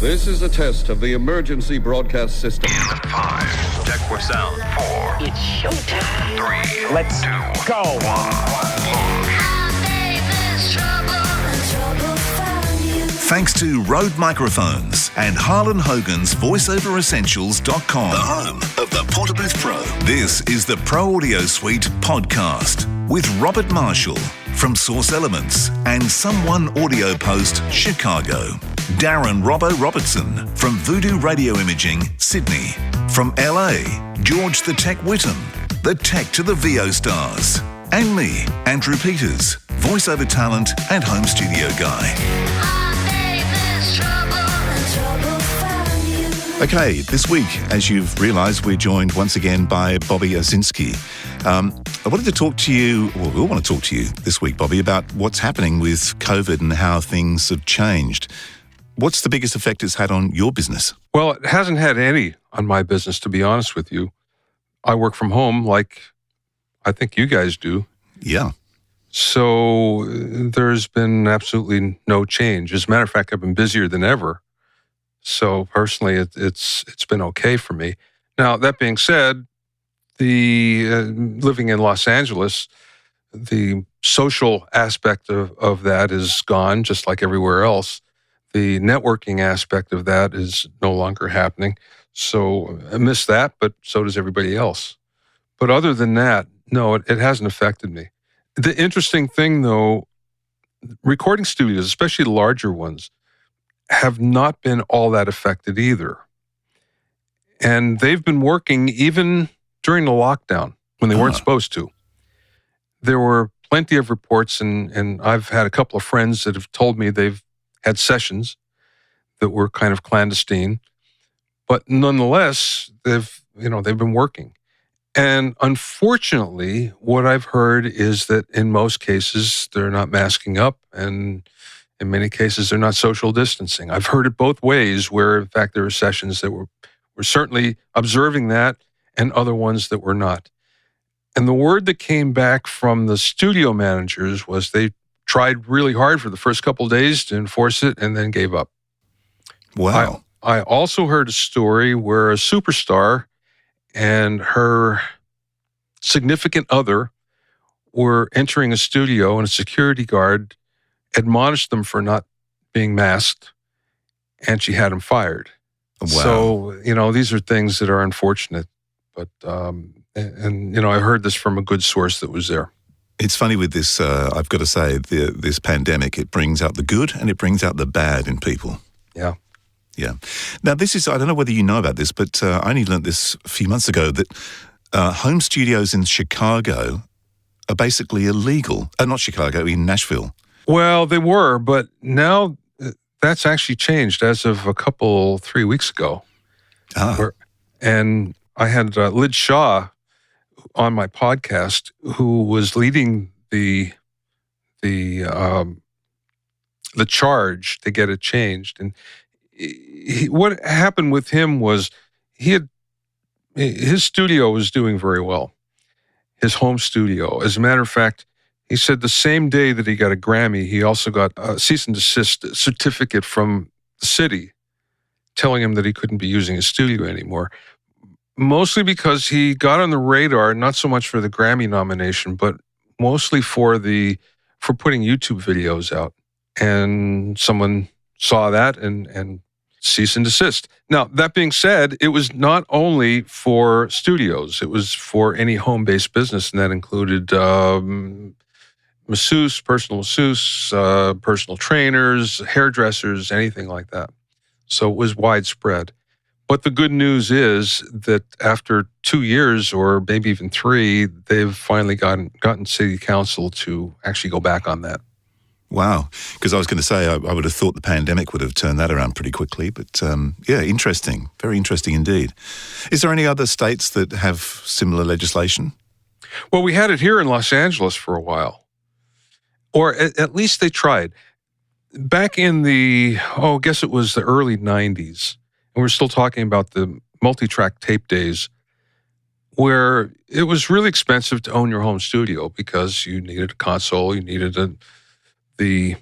This is a test of the emergency broadcast system. 5. Check for sound. 4. It's showtime. 3. Let's 2. go. 1. Thanks to Rode Microphones and Harlan Hogan's VoiceOverEssentials.com, the home of the Portabooth Pro. This is the Pro Audio Suite podcast with Robert Marshall from Source Elements and Someone Audio Post, Chicago. Darren Robbo Robertson from Voodoo Radio Imaging, Sydney. From LA, George the Tech Whittam, the tech to the VO stars. And me, Andrew Peters, voiceover talent and home studio guy. Okay, this week, as you've realised, we're joined once again by Bobby Owsinski. I wanted to talk to you, well, we want to talk to you this week, Bobby, about what's happening with COVID and how things have changed. What's the biggest effect it's had on your business? Well, it hasn't had any on my business, to be honest with you. I work from home like I think you guys do. Yeah. So there's been absolutely no change. As a matter of fact, I've been busier than ever. So personally, it's been okay for me. Now, that being said, living in Los Angeles, the social aspect of that is gone, just like everywhere else. The networking aspect of that is no longer happening. So I miss that, but so does everybody else. But other than that, no, it hasn't affected me. The interesting thing, though, recording studios, especially the larger ones, have not been all that affected either. And they've been working even during the lockdown when they weren't supposed to. There were plenty of reports, and I've had a couple of friends that have told me they've had sessions that were kind of clandestine, but nonetheless, they've been working. And unfortunately, what I've heard is that in most cases, they're not masking up, and in many cases, they're not social distancing. I've heard it both ways, where in fact there were sessions that were certainly observing that, and other ones that were not. And the word that came back from the studio managers was they tried really hard for the first couple of days to enforce it and then gave up. Wow. I also heard a story where a superstar and her significant other were entering a studio, and a security guard admonished them for not being masked, and she had him fired. Wow. So, these are things that are unfortunate, but, I heard this from a good source that was there. It's funny with this, I've got to say, this pandemic, it brings out the good and it brings out the bad in people. Yeah. Yeah. Now, I don't know whether you know about this, but I only learned this a few months ago, that home studios in Chicago are basically illegal. Not Chicago, in Nashville. Well, they were, but now that's actually changed as of 3 weeks ago. And I had Lid Shaw on my podcast, who was leading the charge to get it changed. And what happened with him was his studio was doing very well, his home studio. As a matter of fact, he said the same day that he got a Grammy, he also got a cease and desist certificate from the city telling him that he couldn't be using his studio anymore. Mostly because he got on the radar, not so much for the Grammy nomination, but mostly for putting YouTube videos out. And someone saw that and cease and desist. Now, that being said, it was not only for studios, it was for any home-based business, and that included personal masseuse, personal trainers, hairdressers, anything like that. So it was widespread. But the good news is that after 2 years, or maybe even 3, they've finally gotten city council to actually go back on that. Wow. Because I was going to say, I would have thought the pandemic would have turned that around pretty quickly. But interesting. Very interesting indeed. Is there any other states that have similar legislation? Well, we had it here in Los Angeles for a while. Or at least they tried. Back in I guess it was the early 90s. And we're still talking about the multi-track tape days, where it was really expensive to own your home studio because you needed a console, you needed the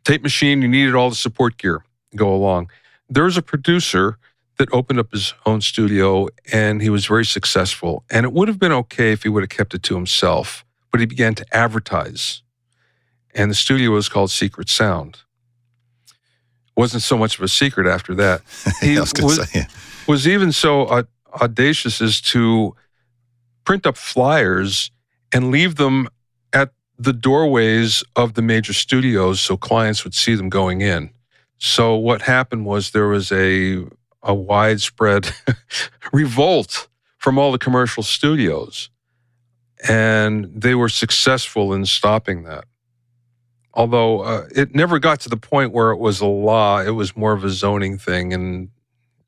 tape machine, you needed all the support gear to go along. There's a producer that opened up his own studio, and he was very successful. And it would have been okay if he would have kept it to himself, but he began to advertise. And the studio was called Secret Sound. Wasn't so much of a secret after that. He was even so audacious as to print up flyers and leave them at the doorways of the major studios so clients would see them going in. So what happened was there was a widespread revolt from all the commercial studios, and they were successful in stopping that. Although it never got to the point where it was a law, it was more of a zoning thing, and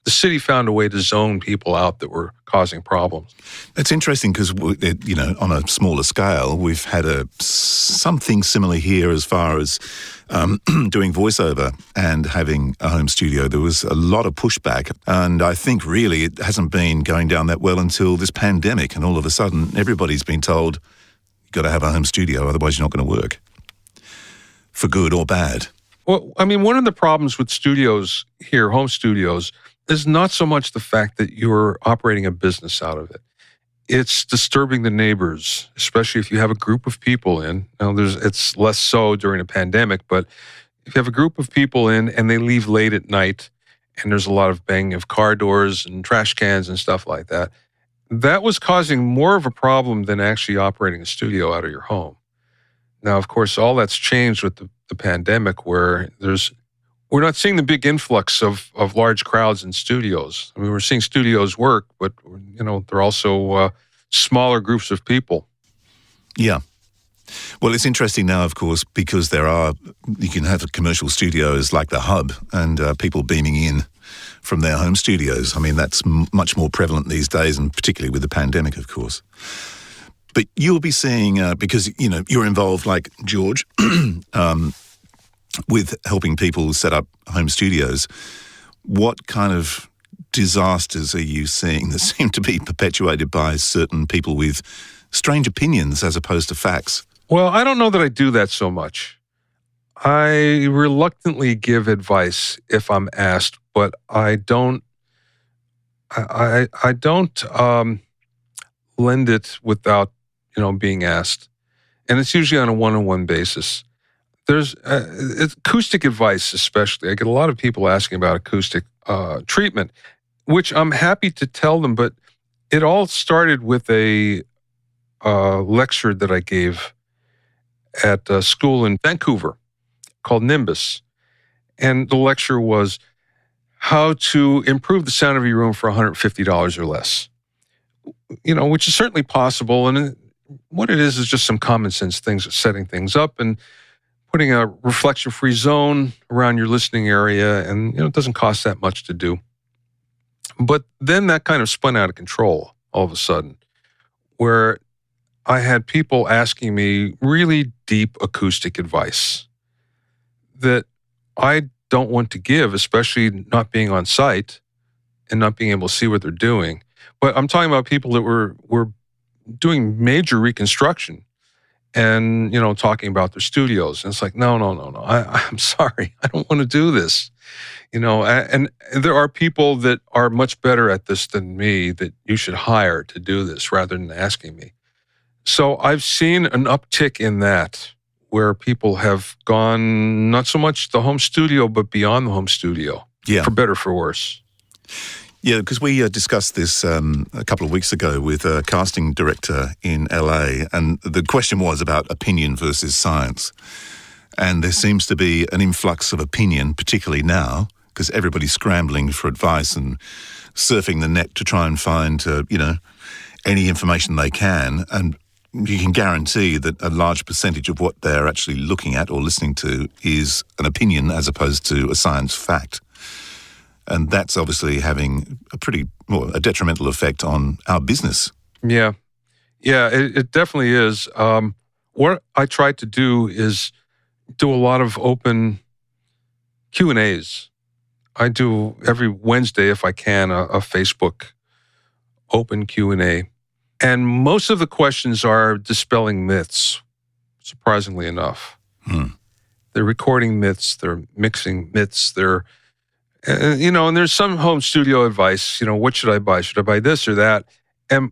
the city found a way to zone people out that were causing problems. It's interesting because, on a smaller scale, we've had something similar here as far as doing voiceover and having a home studio. There was a lot of pushback, and I think really it hasn't been going down that well until this pandemic, and all of a sudden everybody's been told, you've got to have a home studio, otherwise you're not going to work, for good or bad. Well, I mean, one of the problems with studios here, home studios, is not so much the fact that you're operating a business out of it. It's disturbing the neighbors, especially if you have a group of people in. Now, it's less so during a pandemic, but if you have a group of people in and they leave late at night and there's a lot of banging of car doors and trash cans and stuff like that, that was causing more of a problem than actually operating a studio out of your home. Now, of course, all that's changed with the pandemic, where we're not seeing the big influx of large crowds in studios. I mean, we're seeing studios work, but, they're also smaller groups of people. Yeah. Well, it's interesting now, of course, because you can have commercial studios like The Hub and people beaming in from their home studios. I mean, that's much more prevalent these days, and particularly with the pandemic, of course. But you'll be seeing, because, you're involved, like George, with helping people set up home studios, what kind of disasters are you seeing that seem to be perpetuated by certain people with strange opinions as opposed to facts? Well, I don't know that I do that so much. I reluctantly give advice if I'm asked, but I don't lend it without, being asked. And it's usually on a one-on-one basis. There's acoustic advice, especially. I get a lot of people asking about acoustic treatment, which I'm happy to tell them, but it all started with a lecture that I gave at a school in Vancouver called Nimbus. And the lecture was how to improve the sound of your room for $150 or less, which is certainly possible. And what it is just some common sense things, setting things up and putting a reflection-free zone around your listening area, and it doesn't cost that much to do. But then that kind of spun out of control all of a sudden, where I had people asking me really deep acoustic advice that I don't want to give, especially not being on site and not being able to see what they're doing. But I'm talking about people that were doing major reconstruction and, talking about their studios. And it's like, no. I'm sorry. I don't want to do this. And there are people that are much better at this than me that you should hire to do this rather than asking me. So I've seen an uptick in that, where people have gone not so much the home studio, but beyond the home studio, for better, for worse. Yeah, because we discussed this a couple of weeks ago with a casting director in LA, and the question was about opinion versus science. And there seems to be an influx of opinion, particularly now, because everybody's scrambling for advice and surfing the net to try and find, any information they can. And you can guarantee that a large percentage of what they're actually looking at or listening to is an opinion as opposed to a science fact. And that's obviously having a detrimental effect on our business. Yeah, it definitely is. What I try to do is do a lot of open Q&As. I do every Wednesday, if I can, a Facebook open Q&A. And most of the questions are dispelling myths, surprisingly enough. They're recording myths, they're mixing myths, they're And there's some home studio advice, what should I buy? Should I buy this or that? And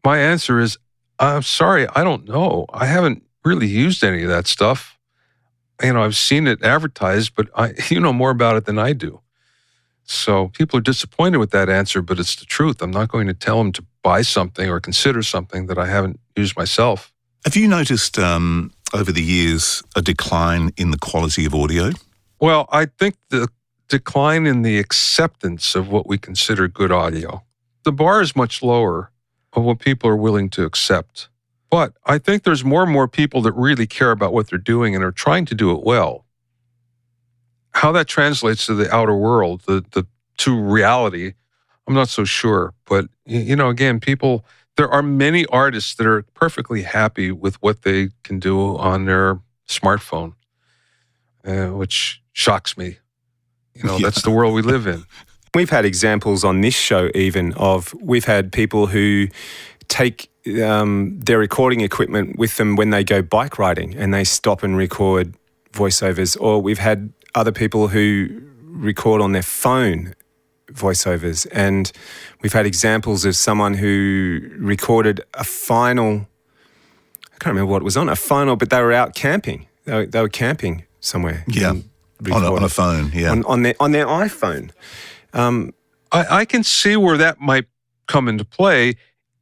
my answer is, I'm sorry, I don't know. I haven't really used any of that stuff. I've seen it advertised, but you know more about it than I do. So people are disappointed with that answer, but it's the truth. I'm not going to tell them to buy something or consider something that I haven't used myself. Have you noticed over the years a decline in the quality of audio? Well, I think the decline in the acceptance of what we consider good audio. The bar is much lower of what people are willing to accept. But I think there's more and more people that really care about what they're doing and are trying to do it well. How that translates to the outer world, to reality, I'm not so sure. But, again, there are many artists that are perfectly happy with what they can do on their smartphone, which shocks me. That's the world we live in. We've had examples on this show even we've had people who take their recording equipment with them when they go bike riding and they stop and record voiceovers. Or we've had other people who record on their phone voiceovers. And we've had examples of someone who recorded a final, I can't remember what it was on, a final, but they were out camping. They were camping somewhere. Yeah, on a phone, yeah. On their iPhone. I can see where that might come into play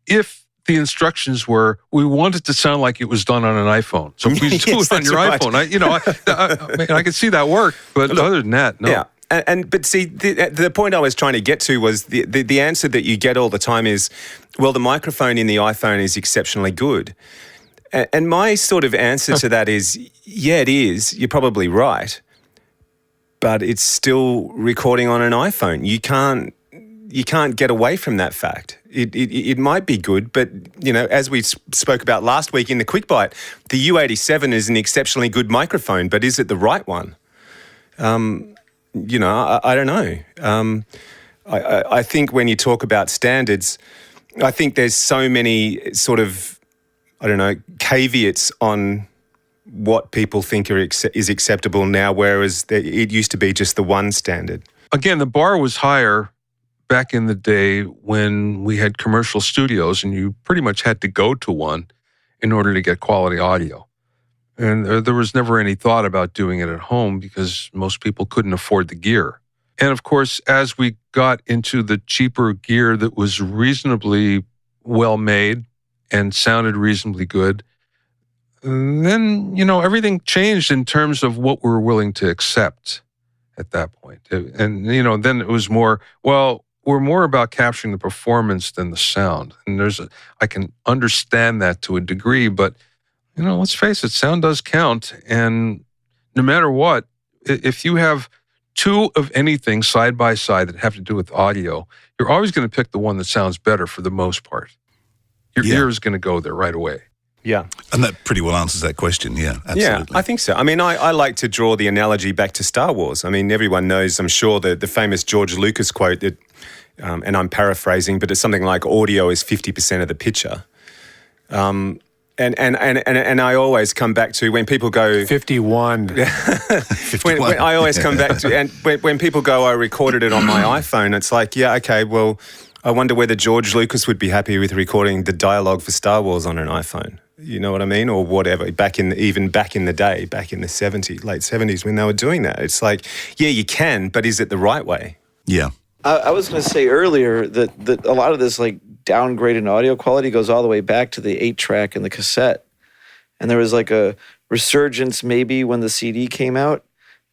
if the instructions were, we want it to sound like it was done on an iPhone. So please do it on your iPhone. I can see that work, but other than that, no. Yeah. But see, the point I was trying to get to was the answer that you get all the time is, well, the microphone in the iPhone is exceptionally good. And my sort of answer to that is, yeah, it is. You're probably right. But it's still recording on an iPhone. You can't get away from that fact. It might be good, but, as we spoke about last week in the Quick Bite, the U87 is an exceptionally good microphone, but is it the right one? I don't know. I think when you talk about standards, I think there's so many sort of, caveats on what people think is acceptable now, whereas it used to be just the one standard. Again, the bar was higher back in the day when we had commercial studios and you pretty much had to go to one in order to get quality audio. And there was never any thought about doing it at home because most people couldn't afford the gear. And of course, as we got into the cheaper gear that was reasonably well made and sounded reasonably good, then, everything changed in terms of what we're willing to accept at that point. And, then it was more, well, we're more about capturing the performance than the sound. And I can understand that to a degree, but, let's face it, sound does count. And no matter what, if you have two of anything side by side that have to do with audio, you're always going to pick the one that sounds better for the most part. Your ear is going to go there right away. Yeah. And that pretty well answers that question, yeah, absolutely. Yeah, I think so. I mean, I like to draw the analogy back to Star Wars. I mean, everyone knows, I'm sure, the famous George Lucas quote that, and I'm paraphrasing, but it's something like audio is 50% of the picture. And I always come back to when people go 51. when I always come back to, and when people go, I recorded it on my iPhone. It's like, yeah, okay, well, I wonder whether George Lucas would be happy with recording the dialogue for Star Wars on an iPhone. You know what I mean? Or whatever, back in the day, back in the 70s, late 70s when they were doing that. It's like, yeah, you can, but is it the right way? Yeah. I was going to say earlier that a lot of this like downgrade in audio quality goes all the way back to the 8-track and the cassette. And there was like a resurgence maybe when the CD came out.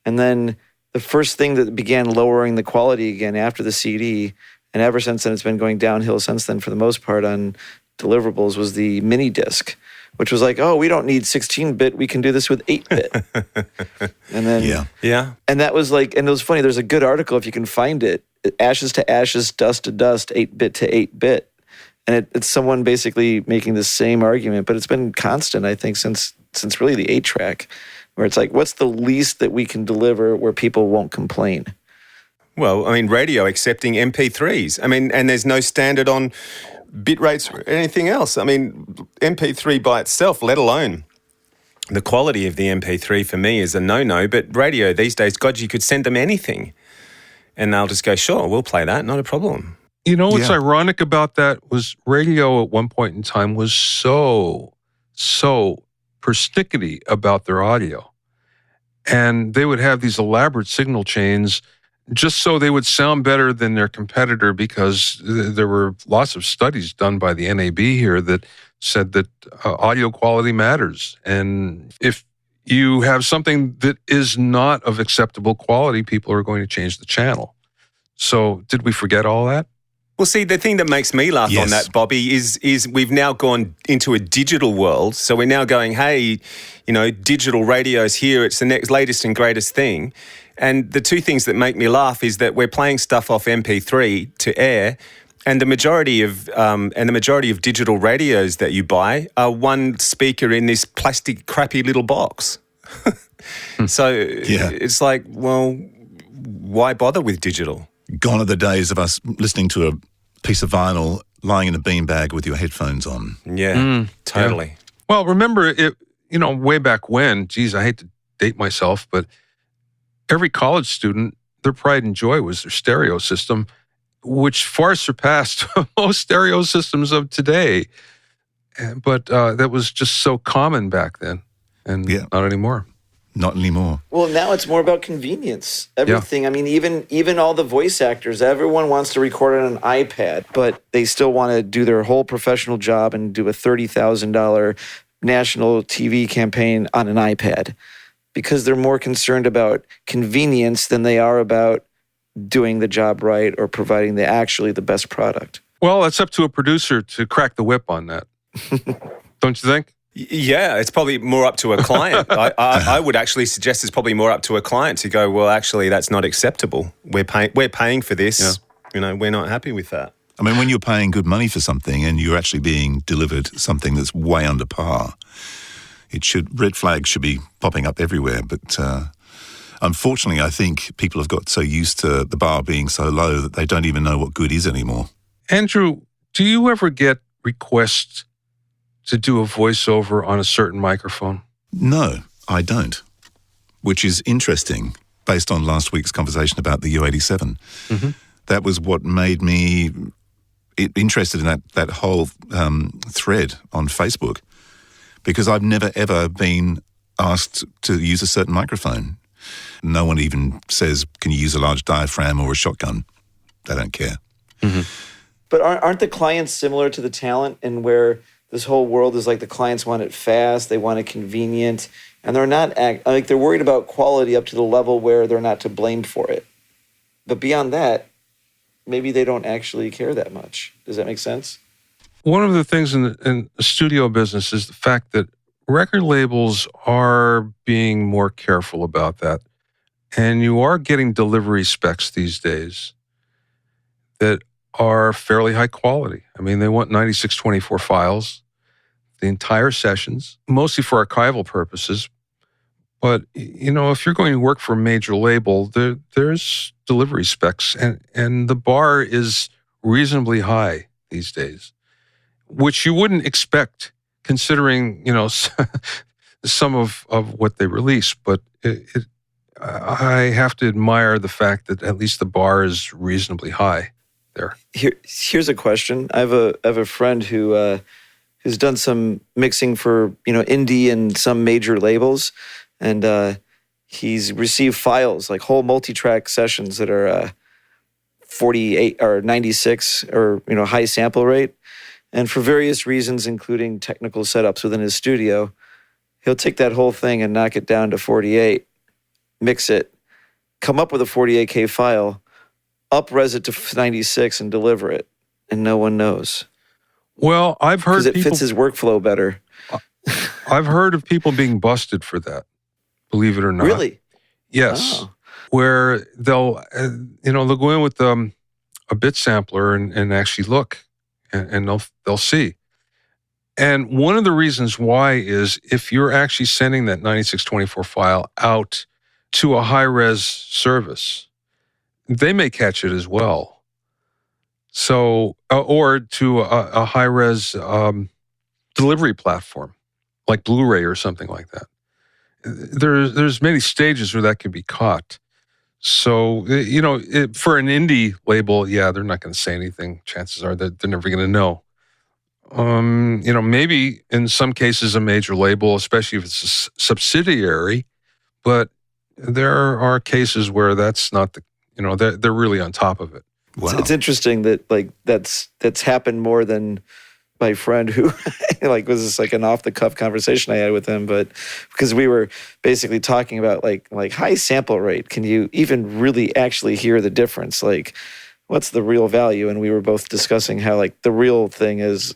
And then the first thing that began lowering the quality again after the CD, and ever since then it's been going downhill since then for the most part on deliverables, was the mini disc, which was like, oh, we don't need 16-bit, we can do this with 8-bit. And then and that was like, and it was funny, there's a good article if you can find it, ashes to ashes, dust to dust, 8-bit to 8-bit. And it's someone basically making the same argument, but it's been constant, I think, since really the 8-track, where it's like, what's the least that we can deliver where people won't complain? Well, I mean, radio accepting MP3s. I mean, and there's no standard on bit rates or anything else. I mean, MP3 by itself, let alone the quality of the MP3 for me is a no-no, but radio these days, God, you could send them anything. and they'll just go, sure, we'll play that, not a problem. You know what's Yeah. ironic about that was radio at one point in time was so persnickety about their audio. And they would have these elaborate signal chains just so they would sound better than their competitor, because there were lots of studies done by the NAB here that said that audio quality matters. And if you have something that is not of acceptable quality, people are going to change the channel. So did we forget all that? Well, see, the thing that makes me laugh Yes. on that, Bobby, is we've now gone into a digital world. So we're now going, hey, digital radio's here. It's the next latest and greatest thing. And the two things that make me laugh is that we're playing stuff off MP3 to air, and the majority of digital radios that you buy are one speaker in this plastic, crappy little box. So it's like, well, why bother with digital? Gone are the days of us listening to a piece of vinyl lying in a beanbag with your headphones on. Yeah, totally. Yeah. Well, remember, way back when, geez, I hate to date myself, but every college student, their pride and joy was their stereo system, which far surpassed most stereo systems of today. But that was just so common back then, and not anymore. Not anymore. Well, now it's more about convenience. Everything. I mean, even all the voice actors, everyone wants to record on an iPad, but they still want to do their whole professional job and do a $30,000 national TV campaign on an iPad, because they're more concerned about convenience than they are about doing the job right or providing the best product. Well, it's up to a producer to crack the whip on that. Don't you think? Yeah, it's probably more up to a client. I would actually suggest it's probably more up to a client to go, well, actually, that's not acceptable. We're paying for this. Yeah. We're not happy with that. I mean, when you're paying good money for something and you're actually being delivered something that's way under par, red flags should be popping up everywhere. But unfortunately, I think people have got so used to the bar being so low that they don't even know what good is anymore. Andrew, do you ever get requests to do a voiceover on a certain microphone? No, I don't, which is interesting based on last week's conversation about the U87. Mm-hmm. That was what made me interested in that whole thread on Facebook, because I've never, ever been asked to use a certain microphone. No one even says, can you use a large diaphragm or a shotgun? They don't care. Mm-hmm. But aren't the clients similar to the talent, in where this whole world is like the clients want it fast, they want it convenient, and they're not they're worried about quality up to the level where they're not to blame for it. But beyond that, maybe they don't actually care that much. Does that make sense? One of the things in the studio business is the fact that record labels are being more careful about that. And you are getting delivery specs these days that are fairly high quality. I mean, they want 9624 files, the entire sessions, mostly for archival purposes. But, if you're going to work for a major label, there's delivery specs, and the bar is reasonably high these days, which you wouldn't expect considering, some of what they release. But I have to admire the fact that at least the bar is reasonably high there. Here's a question. I have a friend who who's done some mixing for indie and some major labels, and he's received files, like whole multi-track sessions that are 48 or 96 or high sample rate, and for various reasons, including technical setups within his studio, he'll take that whole thing and knock it down to 48, mix it, come up with a 48K file, up-res it to 96 and deliver it, and no one knows. Well, I've heard because it fits his workflow better. I've heard of people being busted for that, believe it or not. Really? Yes. Oh. Where they'll go in with a bit sampler and actually look, and they'll see. And one of the reasons why is if you're actually sending that 9624 file out to a high-res service, they may catch it as well. So, or to a high-res delivery platform, like Blu-ray or something like that. There's many stages where that can be caught. So, for an indie label, yeah, they're not going to say anything. Chances are that they're never going to know. Maybe in some cases a major label, especially if it's a subsidiary, but there are cases where that's not they're really on top of it. Wow. It's interesting that like that's happened more than my friend who like was just like an off the cuff conversation I had with him, but because we were basically talking about like high sample rate, can you even really actually hear the difference? Like, what's the real value? And we were both discussing how like the real thing is,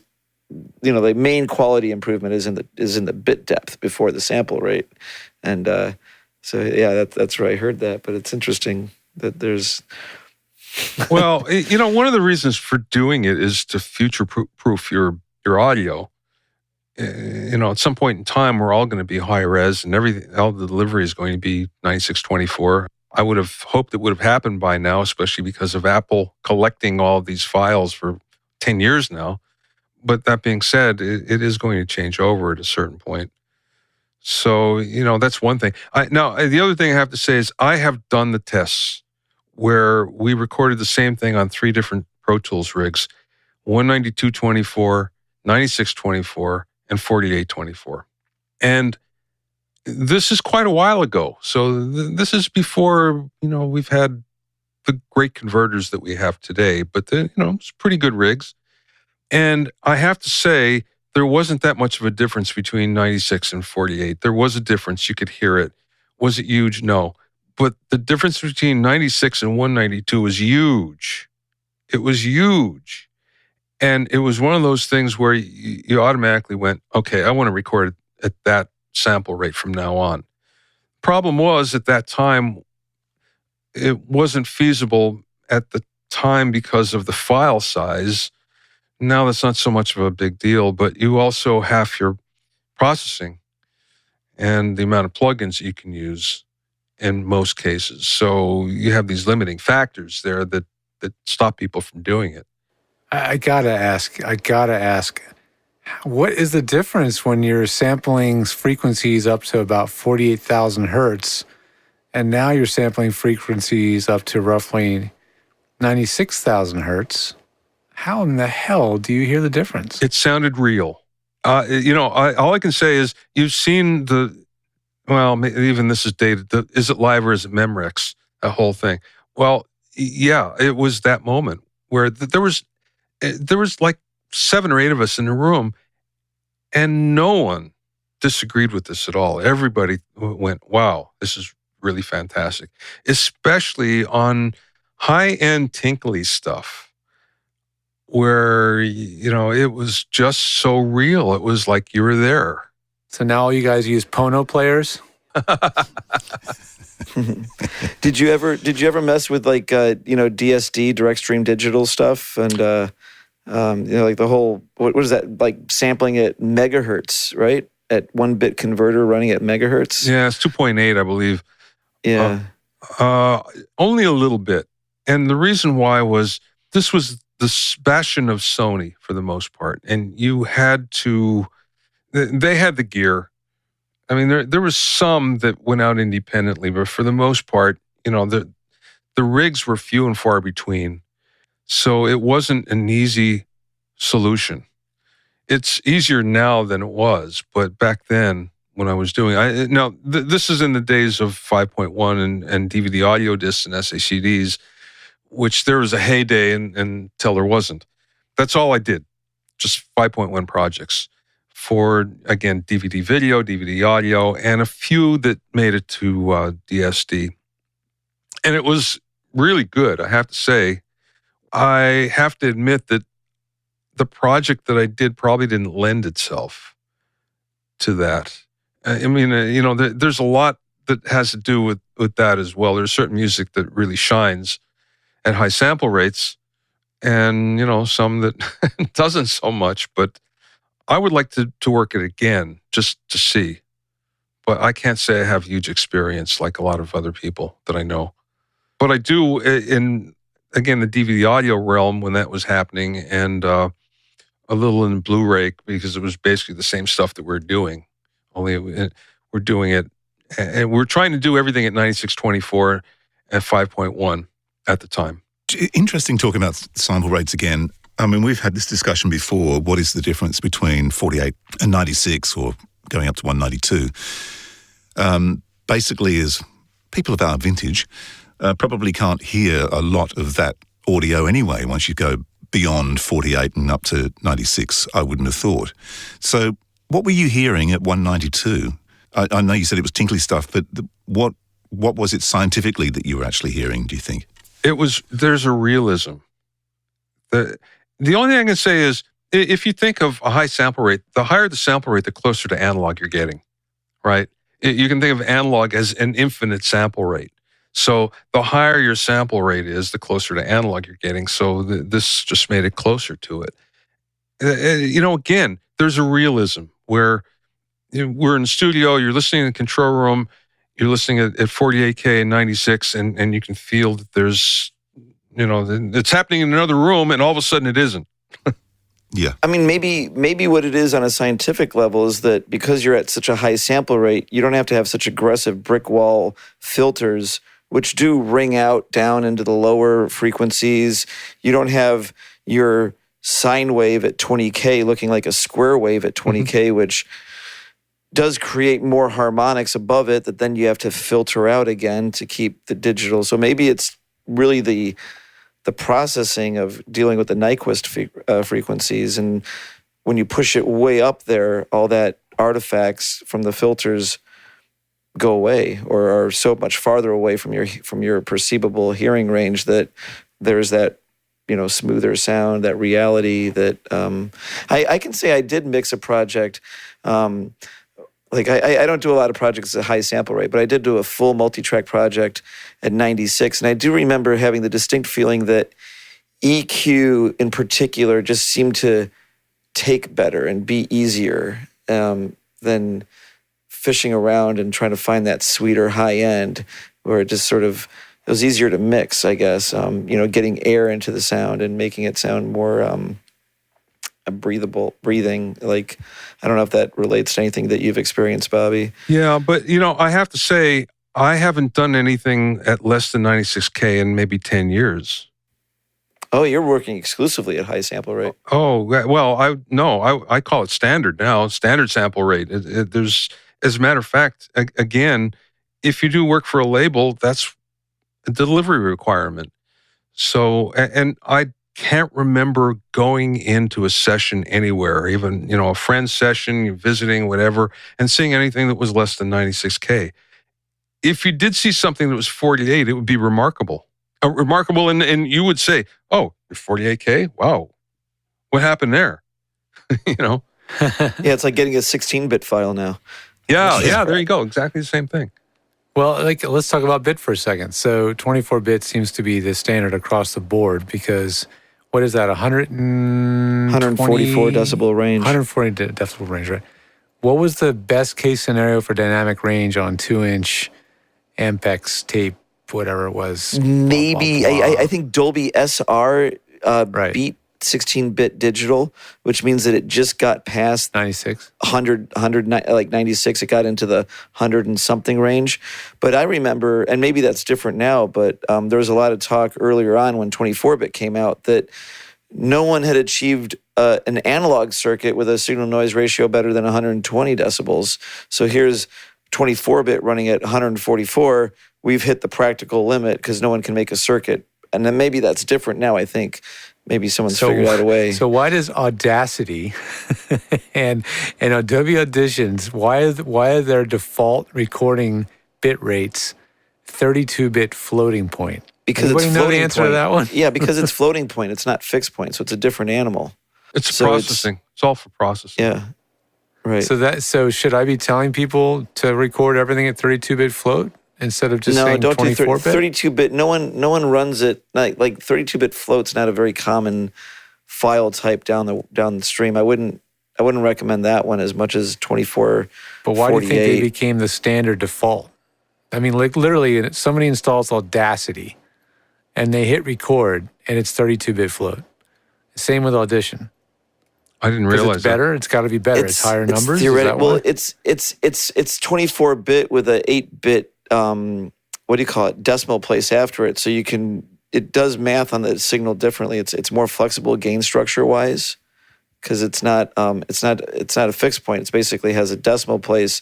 the main quality improvement is in the bit depth before the sample rate, and so yeah, that's where I heard that. But it's interesting that there's. Well, one of the reasons for doing it is to future-proof your audio. At some point in time, we're all going to be high res, and all the delivery is going to be 9624. I would have hoped it would have happened by now, especially because of Apple collecting all of these files for 10 years now. But that being said, it is going to change over at a certain point. So, that's one thing. Now, the other thing I have to say is I have done the tests where we recorded the same thing on 3 different Pro Tools rigs, 192.24, 96.24, and 48.24. And this is quite a while ago. So this is before, we've had the great converters that we have today, but it's pretty good rigs. And I have to say, there wasn't that much of a difference between 96 and 48. There was a difference. You could hear it. Was it huge? No. But the difference between 96 and 192 was huge. It was huge. And it was one of those things where you automatically went, okay, I want to record it at that sample rate from now on. Problem was, at that time, it wasn't feasible at the time because of the file size. Now that's not so much of a big deal, but you also have your processing and the amount of plugins you can use in most cases. So you have these limiting factors there that stop people from doing it. I gotta ask, what is the difference when you're sampling frequencies up to about 48,000 hertz, and now you're sampling frequencies up to roughly 96,000 hertz? How in the hell do you hear the difference? It sounded real. All I can say is you've seen even this is dated. Is it live or is it Memorex? That whole thing. Well, yeah, it was that moment where there was like 7 or 8 of us in the room, and no one disagreed with this at all. Everybody went, "Wow, this is really fantastic," especially on high-end tinkly stuff, where it was just so real. It was like you were there. So now all you guys use Pono players? Did you ever mess with like DSD, direct stream digital stuff, and like the whole what is that, like sampling at megahertz, right? At 1-bit converter running at megahertz? Yeah, it's 2.8, I believe. Yeah. Only a little bit. And the reason why was this was the bastion of Sony for the most part. And they had the gear. I mean, there was some that went out independently, but for the most part, the rigs were few and far between. So it wasn't an easy solution. It's easier now than it was, but back then when I was doing this is in the days of 5.1 and DVD audio discs and SACDs, which there was a heyday until there wasn't. That's all I did, just 5.1 projects for, again, DVD video, DVD audio, and a few that made it to DSD. And it was really good, I have to say. I have to admit that the project that I did probably didn't lend itself to that. I mean, there's a lot that has to do with that as well. There's certain music that really shines at high sample rates, and some that doesn't so much. But I would like to work it again just to see. But I can't say I have huge experience like a lot of other people that I know. But I do in, again, the DVD audio realm when that was happening, and a little in Blu-ray, because it was basically the same stuff that we're doing, only we're doing it, and we're trying to do everything at 9624, at 5.1 at the time. Interesting talking about sample rates again. I mean, we've had this discussion before. What is the difference between 48 and 96 or going up to 192? Basically, is people of our vintage probably can't hear a lot of that audio anyway once you go beyond 48 and up to 96, I wouldn't have thought. So what were you hearing at 192? I know you said it was tinkly stuff, but what was it scientifically that you were actually hearing, do you think? There's a realism. The only thing I can say is, if you think of a high sample rate, the higher the sample rate, the closer to analog you're getting, right? You can think of analog as an infinite sample rate. So the higher your sample rate is, the closer to analog you're getting. So this just made it closer to it. Again, there's a realism where we're in the studio, you're listening in the control room, you're listening at 48K and 96, and you can feel that there's, it's happening in another room, and all of a sudden it isn't. Yeah. I mean, maybe what it is on a scientific level is that because you're at such a high sample rate, you don't have to have such aggressive brick wall filters, which do ring out down into the lower frequencies. You don't have your sine wave at 20K looking like a square wave at 20K, which does create more harmonics above it that then you have to filter out again to keep the digital. So maybe it's really the processing of dealing with the Nyquist frequencies, and when you push it way up there, all that artifacts from the filters go away or are so much farther away from your perceivable hearing range that there's that smoother sound, that reality that I can say I did mix a project. I don't do a lot of projects at high sample rate, but I did do a full multi-track project at 96. And I do remember having the distinct feeling that EQ in particular just seemed to take better and be easier than fishing around and trying to find that sweeter high end where it just it was easier to mix, I guess, getting air into the sound and making it sound more breathing. Like, I don't know if that relates to anything that you've experienced, Bobby. Yeah, but I have to say, I haven't done anything at less than 96K in maybe 10 years. Oh, you're working exclusively at high sample rate. Oh, well, I call it standard now, standard sample rate. There's, as a matter of fact, again, if you do work for a label, that's a delivery requirement. So, and I can't remember going into a session anywhere, even, a friend's session, visiting, whatever, and seeing anything that was less than 96K. If you did see something that was 48, it would be remarkable. And you would say, oh, you're 48K? Wow. What happened there? Yeah, it's like getting a 16-bit file now. Yeah, there you go. Exactly the same thing. Well, let's talk about bit for a second. So 24-bit seems to be the standard across the board because what is that, 144 decibel range. 140 decibel range, right? What was the best case scenario for dynamic range on 2-inch Ampex tape, whatever it was? Maybe, blah, blah, blah. I think Dolby SR right. beat 16-bit digital, which means that it just got past 96, 100, like 96. It got into the 100 and something range. But I remember, and maybe that's different now, but there was a lot of talk earlier on when 24-bit came out that no one had achieved an analog circuit with a signal noise ratio better than 120 decibels. So here's 24-bit running at 144. We've hit the practical limit because no one can make a circuit. And then maybe that's different now, I think. Maybe someone's figured out a way. So why does Audacity and Adobe Auditions, why are their default recording bit rates 32-bit floating point? Because anybody it's know the floating answer point. to that one? Yeah, because it's floating point. It's not fixed point, so it's a different animal. It's So processing. It's all for processing. Yeah, right. So should I be telling people to record everything at 32-bit float instead of just saying don't 24-bit? do 32-bit. No one runs it like 32-bit float's not a very common file type down the stream. I wouldn't recommend that one as much as 24. But why 48. do you think they became the standard default? I mean, like literally, somebody installs Audacity, and they hit record, and it's 32-bit float. Same with Audition. I didn't 'Cause realize it's better. It's got to be better. It's higher numbers. Theoretical. Is that Well, why? it's 24-bit with a 8-bit decimal place after it. So it does math on the signal differently. It's more flexible gain structure wise, because it's not a fixed point. It basically has a decimal place,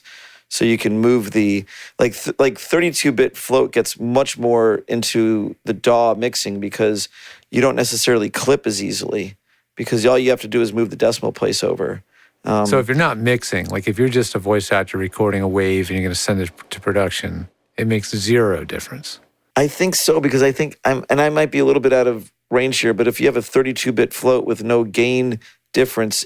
so you can move the like 32-bit float gets much more into the DAW mixing because you don't necessarily clip as easily, because all you have to do is move the decimal place over. So if you're not mixing, like if you're just a voice actor recording a wave and you're going to send it to production, it makes zero difference. I think so, because I think I might be a little bit out of range here, but if you have a 32-bit float with no gain difference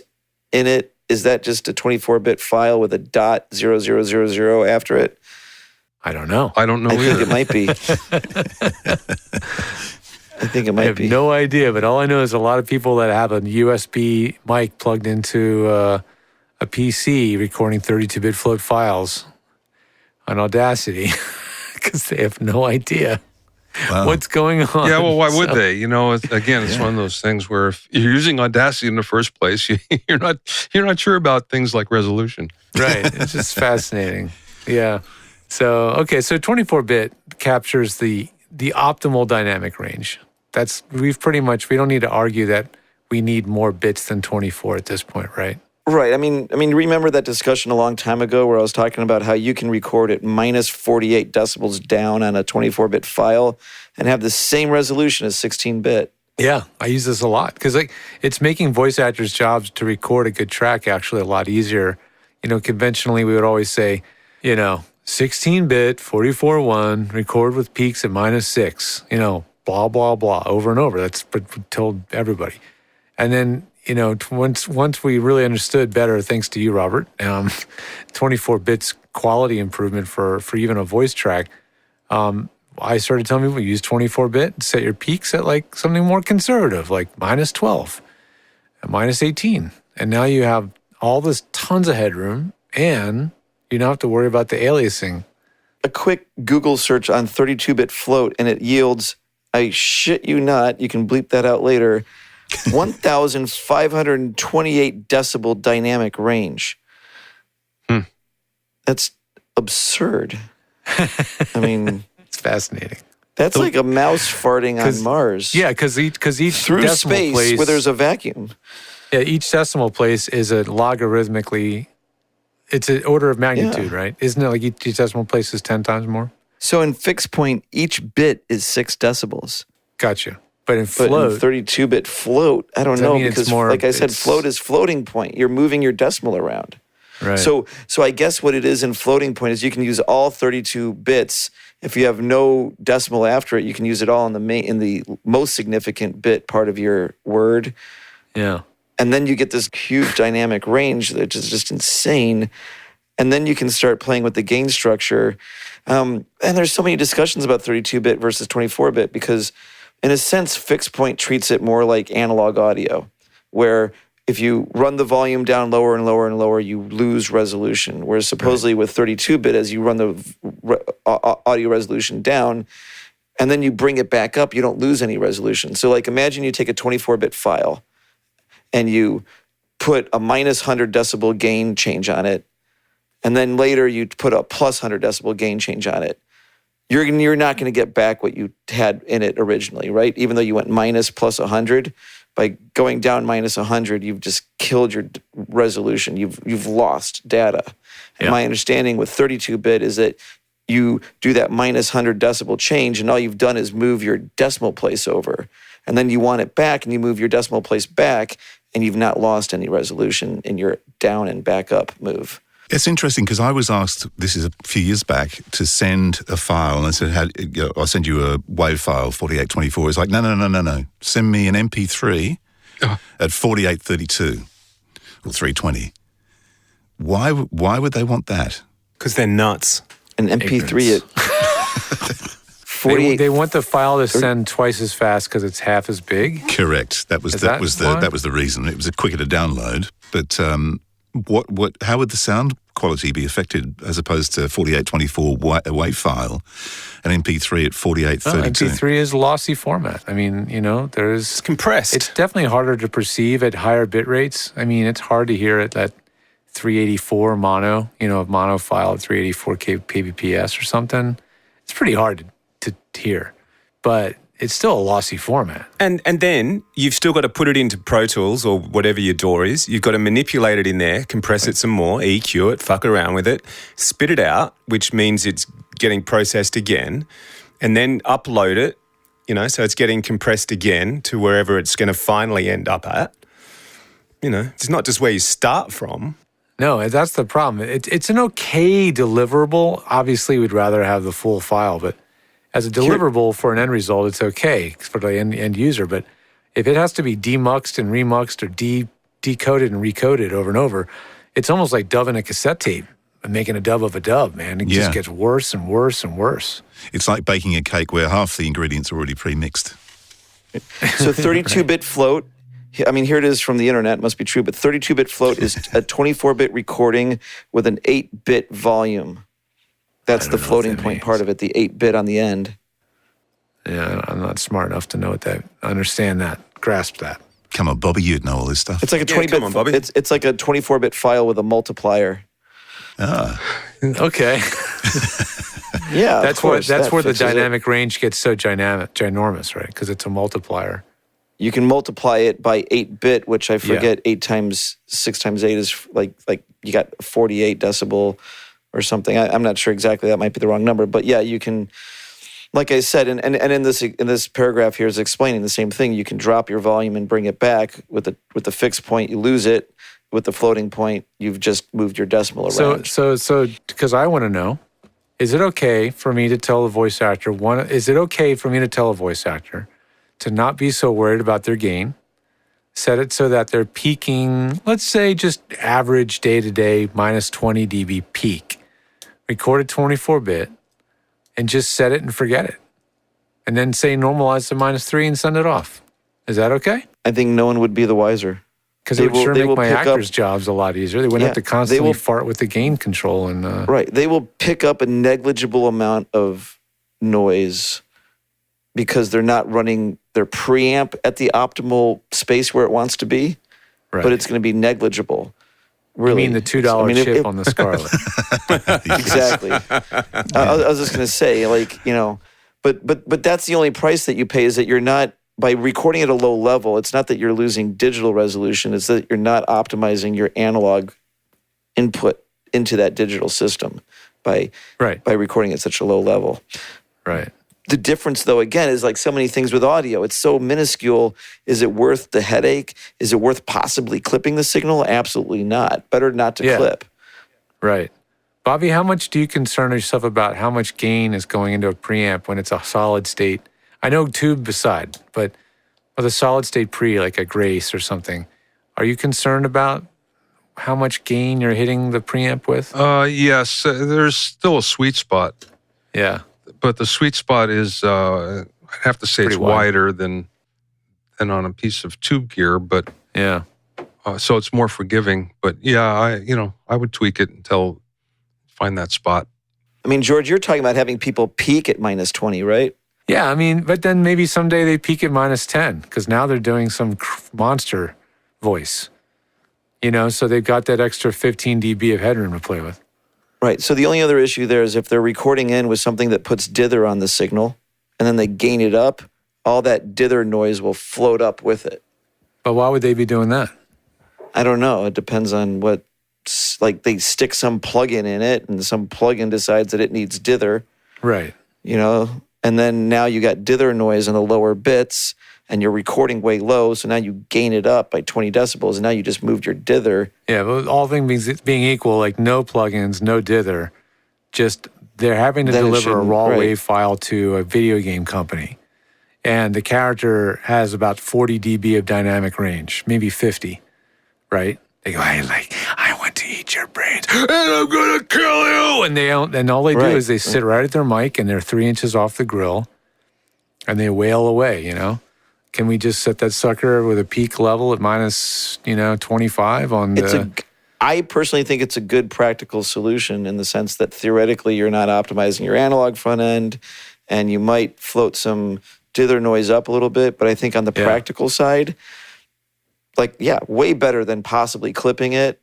in it, is that just a 24-bit file with a .0000 after it? I don't know. I don't know I either. think it might be. I think it might I have be. no idea, but all I know is a lot of people that have a USB mic plugged into a PC recording 32-bit float files on Audacity because they have no idea what's going on. Yeah, well, why would they? You know, it's one of those things where if you're using Audacity in the first place, you're not sure about things like resolution. Right. It's just fascinating. Yeah. So 24-bit captures the optimal dynamic range. We don't need to argue that we need more bits than 24 at this point, right? Right. I mean, remember that discussion a long time ago where I was talking about how you can record at minus 48 decibels down on a 24-bit file and have the same resolution as 16-bit. Yeah, I use this a lot because it's making voice actors' jobs to record a good track actually a lot easier. You know, conventionally we would always say, 16-bit, 44.1, record with peaks at -6, blah, blah, blah, over and over. That's what we told everybody. And then, once we really understood better, thanks to you, Robert, 24 bits quality improvement for even a voice track, I started telling people use 24-bit, set your peaks at like something more conservative, like -12, -18. And now you have all this tons of headroom and you don't have to worry about the aliasing. A quick Google search on 32-bit float and it yields, I shit you not, you can bleep that out later, 1,528 decibel dynamic range. That's absurd. I mean, it's fascinating. That's like a mouse farting on Mars. Yeah, because each through decimal space place, where there's a vacuum. Yeah, each decimal place is a logarithmically. It's an order of magnitude, right? Isn't it like each decimal place is 10 times more? So in fixed point, each bit is 6 decibels. Gotcha. But in But float, in 32-bit float, I don't know, mean it's because more- like I said, it's- float is floating point. You're moving your decimal around. right? So I guess what it is in floating point is you can use all 32 bits. If you have no decimal after it, you can use it all in the most significant bit part of your word. yeah. And then you get this huge dynamic range that is just insane. And then you can start playing with the gain structure. And there's so many discussions about 32-bit versus 24-bit because, in a sense, fixed point treats it more like analog audio, where if you run the volume down lower and lower and lower, you lose resolution. Whereas supposedly with 32-bit, as you run the audio resolution down, and then you bring it back up, you don't lose any resolution. So like imagine you take a 24-bit file and you put a -100 decibel gain change on it, and then later you put a +100 decibel gain change on it. You're not going to get back what you had in it originally, right? Even though you went minus plus 100, by going down minus 100, you've just killed your resolution. You've lost data. And my understanding with 32-bit is that you do that minus 100 decibel change, and all you've done is move your decimal place over. And then you want it back, and you move your decimal place back, and you've not lost any resolution in your down and back up move. It's interesting because I was asked, this is a few years back, to send a file, and I said, I'll send you a WAV file, 4824. It's like, no. Send me an MP3 at 4832 or 320. Why would they want that? Because they're nuts. An MP3 at 48. They want the file to send twice as fast because it's half as big. Correct. That was the reason. It was quicker to download. But how would the sound quality be affected as opposed to 4824 WAV file, an MP3 at 4832? MP3 is lossy format. I mean, It's compressed. It's definitely harder to perceive at higher bit rates. I mean, it's hard to hear it at 384 mono, a mono file at 384 kbps or something. It's pretty hard hear. But it's still a lossy format. And then you've still got to put it into Pro Tools or whatever your DAW is. You've got to manipulate it in there, compress it some more, EQ it, fuck around with it, spit it out, which means it's getting processed again, and then upload it, so it's getting compressed again to wherever it's going to finally end up at. It's not just where you start from. No, that's the problem. It's an okay deliverable. Obviously, we'd rather have the full file, but as a deliverable for an end result, it's okay for the end user. But if it has to be demuxed and remuxed or decoded and recoded over and over, it's almost like dubbing a cassette tape and making a dub of a dub, man. It just gets worse and worse and worse. It's like baking a cake where half the ingredients are already pre-mixed. So 32-bit float, here it is from the internet, it must be true, but 32-bit float is a 24-bit recording with an 8-bit volume. That's the floating point part of it, the 8-bit on the end. Yeah, I'm not smart enough to understand that, grasp that. Come on, Bobby, you'd know all this stuff. It's like a 20-bit. Come on, Bobby. It's like a 24-bit file with a multiplier. Okay. Yeah, that's where the dynamic range gets so ginormous, right? Because it's a multiplier. You can multiply it by 8-bit, which I forget 8 times 6 times 8 is like you got 48 decibel or something. I'm not sure exactly. That might be the wrong number, but yeah, you can. Like I said, and in this paragraph here is explaining the same thing. You can drop your volume and bring it back with the fixed point. You lose it. With the floating point, you've just moved your decimal around. So because I want to know, is it okay for me to tell a voice actor to not be so worried about their gain? Set it so that they're peaking, let's say just average day-to-day minus 20 dB peak. Record a 24-bit and just set it and forget it. And then say normalize to -3 and send it off. Is that okay? I think no one would be the wiser. Because it would make my actors' jobs a lot easier. They wouldn't have to constantly fart with the gain control. Right. They will pick up a negligible amount of noise because they're not running their preamp at the optimal space where it wants to be. Right. But it's going to be negligible. Really. You mean the $2 chip on the Scarlett. Exactly. I was just going to say, but that's the only price that you pay is that you're not, by recording at a low level, it's not that you're losing digital resolution, it's that you're not optimizing your analog input into that digital system by recording at such a low level. Right. The difference, though, again, is like so many things with audio. It's so minuscule. Is it worth the headache? Is it worth possibly clipping the signal? Absolutely not. Better not to clip. Right. Bobby, how much do you concern yourself about how much gain is going into a preamp when it's a solid state? I know tube beside, but with a solid state pre, like a Grace or something, are you concerned about how much gain you're hitting the preamp with? Yes, there's still a sweet spot. Yeah. But the sweet spot is, I'd have to say, it's wider than on a piece of tube gear, but yeah. So it's more forgiving. But yeah, I would tweak it until find that spot. I mean, George, you're talking about having people peak at -20, right? Yeah, but then maybe someday they peak at -10 because now they're doing some monster voice. So they've got that extra 15 dB of headroom to play with. Right. So the only other issue there is if they're recording in with something that puts dither on the signal and then they gain it up, all that dither noise will float up with it. But why would they be doing that? I don't know. It depends on what, like they stick some plugin in it and some plugin decides that it needs dither. Right. And then now you got dither noise in the lower bits and you're recording way low. So now you gain it up by 20 decibels and now you just moved your dither. Yeah, but all things being equal, like no plugins, no dither, just they're having to deliver a raw wave file to a video game company. And the character has about 40 dB of dynamic range, maybe 50, right? They go, I want to eat your brains, and I'm gonna kill you. And all they do is they sit right at their mic, and they're 3 inches off the grill, and they wail away. Can we just set that sucker with a peak level at -25 on the? I personally think it's a good practical solution in the sense that theoretically you're not optimizing your analog front end, and you might float some dither noise up a little bit. But I think on the practical side, way better than possibly clipping it.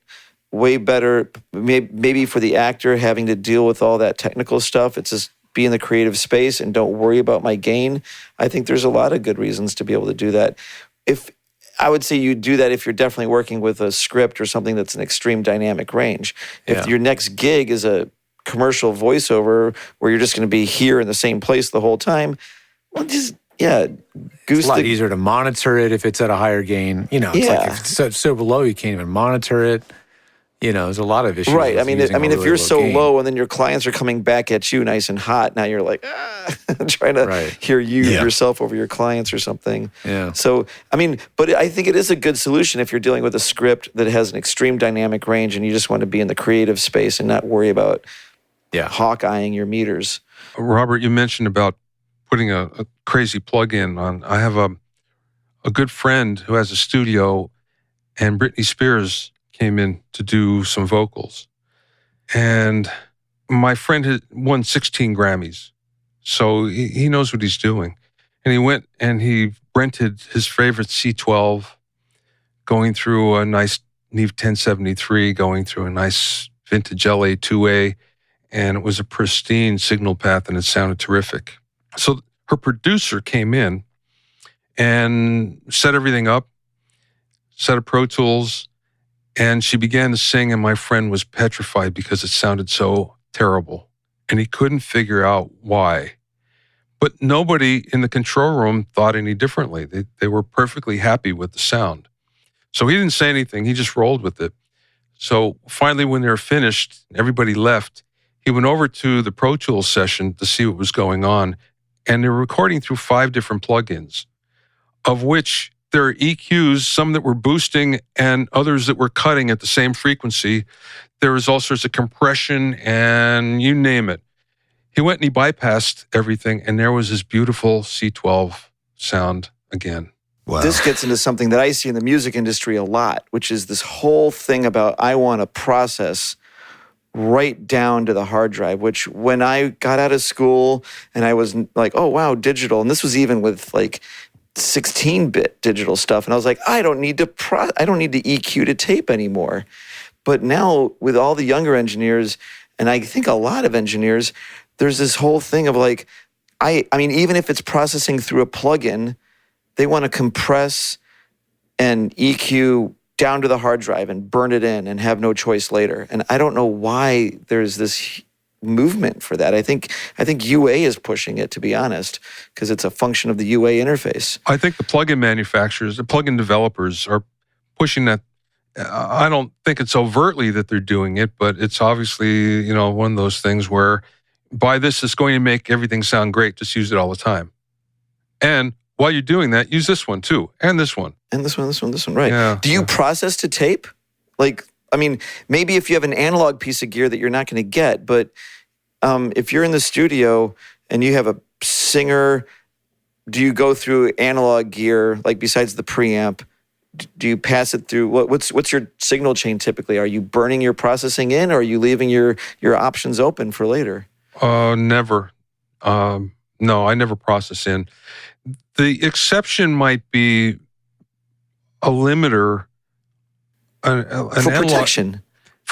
Way better, maybe for the actor having to deal with all that technical stuff. It's just be in the creative space and don't worry about my gain, I think there's a lot of good reasons to be able to do that. If I would say you do that if you're definitely working with a script or something that's an extreme dynamic range. If your next gig is a commercial voiceover where you're just going to be here in the same place the whole time, well, just it's a lot easier to monitor it if it's at a higher gain. You know, it's like if it's so below you can't even monitor it. You know, there's a lot of issues. Right. I mean, if really you're so gain. low and then your clients are coming back at you nice and hot, now you're like, trying to hear yourself over your clients or something. Yeah. So, I mean, but I think it is a good solution if you're dealing with a script that has an extreme dynamic range and you just want to be in the creative space and not worry about hawk-eyeing your meters. Robert, you mentioned about putting a crazy plug-in on. I have a good friend who has a studio, and Britney Spears came in to do some vocals. And my friend had won 16 Grammys. So he knows what he's doing. And he went and he rented his favorite C12, going through a nice Neve 1073, going through a nice vintage LA2A, and it was a pristine signal path and it sounded terrific. So her producer came in and set everything up, set up Pro Tools, and she began to sing, and my friend was petrified because it sounded so terrible. And he couldn't figure out why. But nobody in the control room thought any differently. They were perfectly happy with the sound. So he didn't say anything. He just rolled with it. So finally, when they were finished, everybody left. He went over to the Pro Tools session to see what was going on. And they were recording through 5 different plugins, of which there are EQs, some that were boosting and others that were cutting at the same frequency. There was all sorts of compression and you name it. He went and he bypassed everything, and there was his beautiful C12 sound again. Wow. This gets into something that I see in the music industry a lot, which is this whole thing about I want to process right down to the hard drive, which when I got out of school and I was like, oh, wow, digital. And this was even with like 16-bit digital stuff. And I was like, I don't need to EQ to tape anymore. But now with all the younger engineers, and I think a lot of engineers, there's this whole thing of like, I mean, even if it's processing through a plugin, they want to compress and EQ down to the hard drive and burn it in and have no choice later. And I don't know why there's this movement for that. I think UA is pushing it, to be honest, because it's a function of the UA interface. I think the plugin manufacturers, the plugin developers are pushing that. I don't think it's overtly that they're doing it, but it's obviously, you know, one of those things where buy this, it's going to make everything sound great. Just use it all the time. And while you're doing that, use this one too, and this one. And this one, right. Yeah. Do you process to tape? Like, I mean, maybe if you have an analog piece of gear that you're not going to get, but if you're in the studio and you have a singer, do you go through analog gear, like besides the preamp? Do you pass it through? What's your signal chain typically? Are you burning your processing in, or are you leaving your options open for later? Never. No, I never process in. The exception might be a limiter. For protection.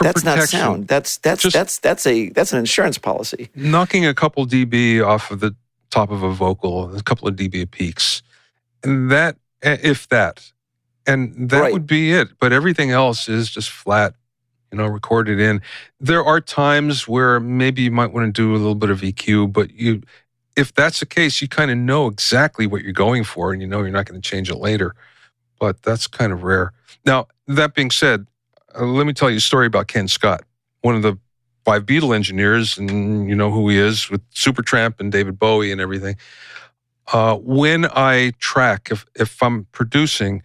That's not sound. That's an insurance policy. Knocking a couple dB off of the top of a vocal, a couple of dB of peaks, and that, if that, and that would be it. But everything else is just flat, you know, recorded in. There are times where maybe you might want to do a little bit of EQ, but if that's the case, you kind of know exactly what you're going for, and you know you're not going to change it later. But that's kind of rare. Now, that being said, let me tell you a story about Ken Scott, one of the 5 Beatle engineers, and you know who he is with Supertramp and David Bowie and everything. When I track, if I'm producing,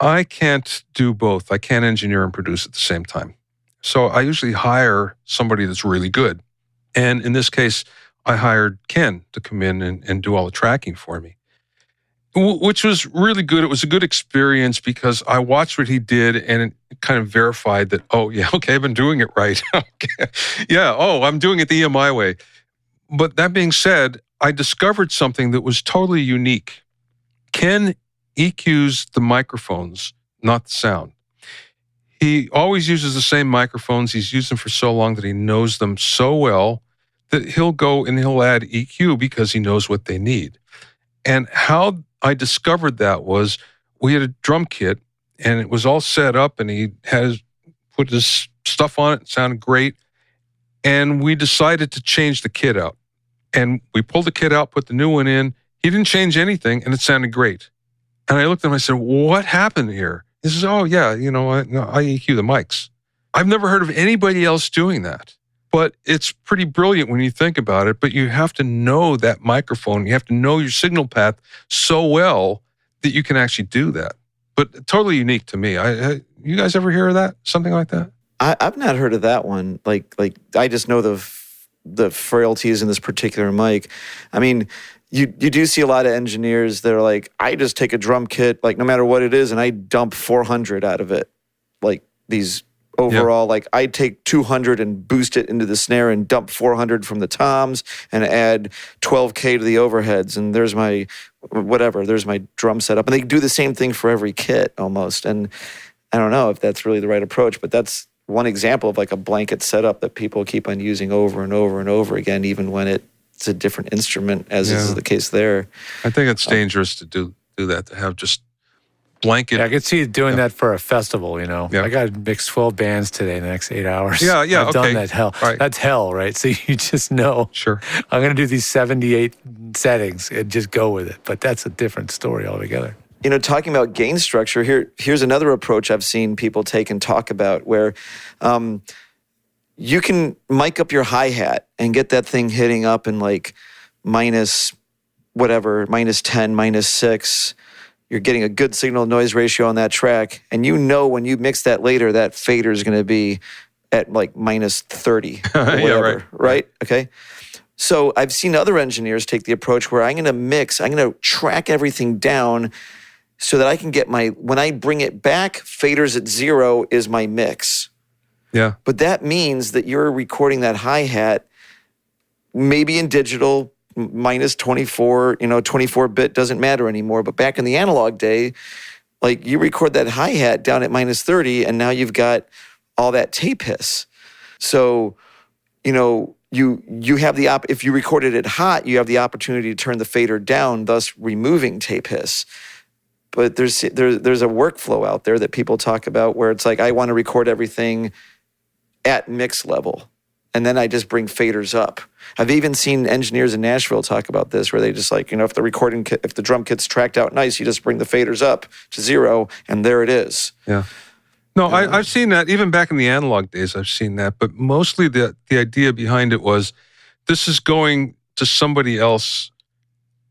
I can't do both. I can't engineer and produce at the same time. So I usually hire somebody that's really good. And in this case, I hired Ken to come in and do all the tracking for me, which was really good. It was a good experience because I watched what he did and it kind of verified that, oh, yeah, okay, I've been doing it right. Okay. Yeah, oh, I'm doing it the EMI way. But that being said, I discovered something that was totally unique. Ken EQs the microphones, not the sound. He always uses the same microphones. He's used them for so long that he knows them so well that he'll go and he'll add EQ because he knows what they need. And how I discovered that was we had a drum kit and it was all set up and he put his stuff on it. It sounded great. And we decided to change the kit out. And we pulled the kit out, put the new one in. He didn't change anything and it sounded great. And I looked at him and I said, what happened here? He says, oh yeah, I EQ the mics. I've never heard of anybody else doing that. But it's pretty brilliant when you think about it. But you have to know that microphone. You have to know your signal path so well that you can actually do that. But totally unique to me. You guys ever hear of that? Something like that? I've not heard of that one. Like I just know the frailties in this particular mic. I mean, you do see a lot of engineers that are like, I just take a drum kit, like no matter what it is, and I dump 400 out of it. Like these overall, like I take 200 and boost it into the snare and dump 400 from the toms and add 12K to the overheads. And there's my drum setup. And they do the same thing for every kit almost. And I don't know if that's really the right approach, but that's one example of like a blanket setup that people keep on using over and over and over again, even when it's a different instrument, as is the case there. I think it's dangerous to do that, to have just blanket. Yeah, I could see you doing that for a festival, you know. Yeah. I got to mix 12 bands today in the next 8 hours. Yeah, I've done that hell. Right. That's hell, right? So you just know. Sure. I'm going to do these 78 settings and just go with it. But that's a different story altogether. You know, talking about gain structure, here's another approach I've seen people take and talk about where you can mic up your hi-hat and get that thing hitting up in like minus 10, minus 6. You're getting a good signal noise ratio on that track. And you know when you mix that later, that fader is going to be at like minus 30 or whatever, yeah, right? Okay. So I've seen other engineers take the approach where I'm going to track everything down so that I can get when I bring it back, faders at 0 is my mix. Yeah. But that means that you're recording that hi-hat maybe in digital, minus 24, 24-bit doesn't matter anymore. But back in the analog day, like you record that hi-hat down at minus 30 and now you've got all that tape hiss. So, you have if you recorded it hot, you have the opportunity to turn the fader down, thus removing tape hiss. But there's a workflow out there that people talk about where it's like, I want to record everything at mix level. And then I just bring faders up. I've even seen engineers in Nashville talk about this, where they just like, if the drum kit's tracked out nice, you just bring the faders up to 0, and there it is. Yeah. No, I've seen that even back in the analog days. I've seen that, but mostly the idea behind it was, this is going to somebody else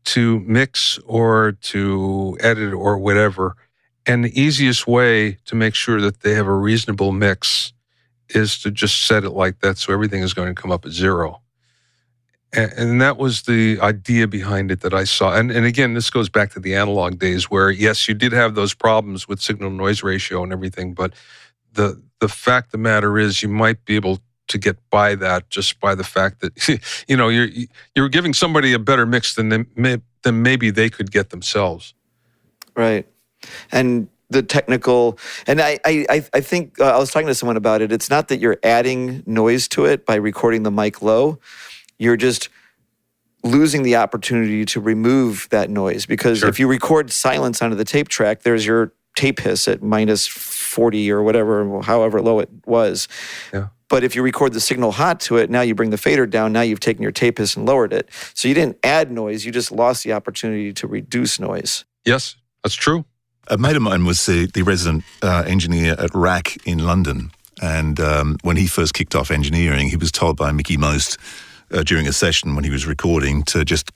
to mix or to edit or whatever, and the easiest way to make sure that they have a reasonable mix is to just set it like that, so everything is going to come up at 0. And that was the idea behind it that I saw. And again, this goes back to the analog days where, yes, you did have those problems with signal noise ratio and everything, but the fact of the matter is you might be able to get by that just by the fact that, you're giving somebody a better mix than maybe they could get themselves. Right. And the technical, and I think I was talking to someone about it. It's not that you're adding noise to it by recording the mic low. You're just losing the opportunity to remove that noise, because if you record silence onto the tape track, there's your tape hiss at minus 40 or whatever, however low it was. Yeah. But if you record the signal hot to it, now you bring the fader down, now you've taken your tape hiss and lowered it. So you didn't add noise, you just lost the opportunity to reduce noise. Yes, that's true. A mate of mine was the resident engineer at RAC in London. And when he first kicked off engineering, he was told by Mickey Most during a session when he was recording to just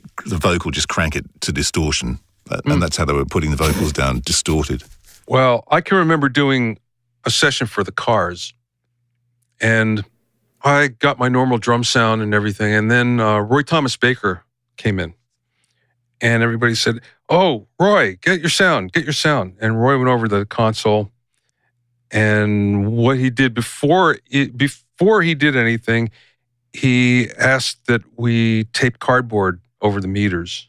crank it to distortion. And that's how they were putting the vocals down, distorted. Well, I can remember doing a session for the Cars, and I got my normal drum sound and everything. And then Roy Thomas Baker came in, and everybody said, "Oh, Roy, get your sound. And Roy went over to the console, and what he did before he did anything, he asked that we tape cardboard over the meters.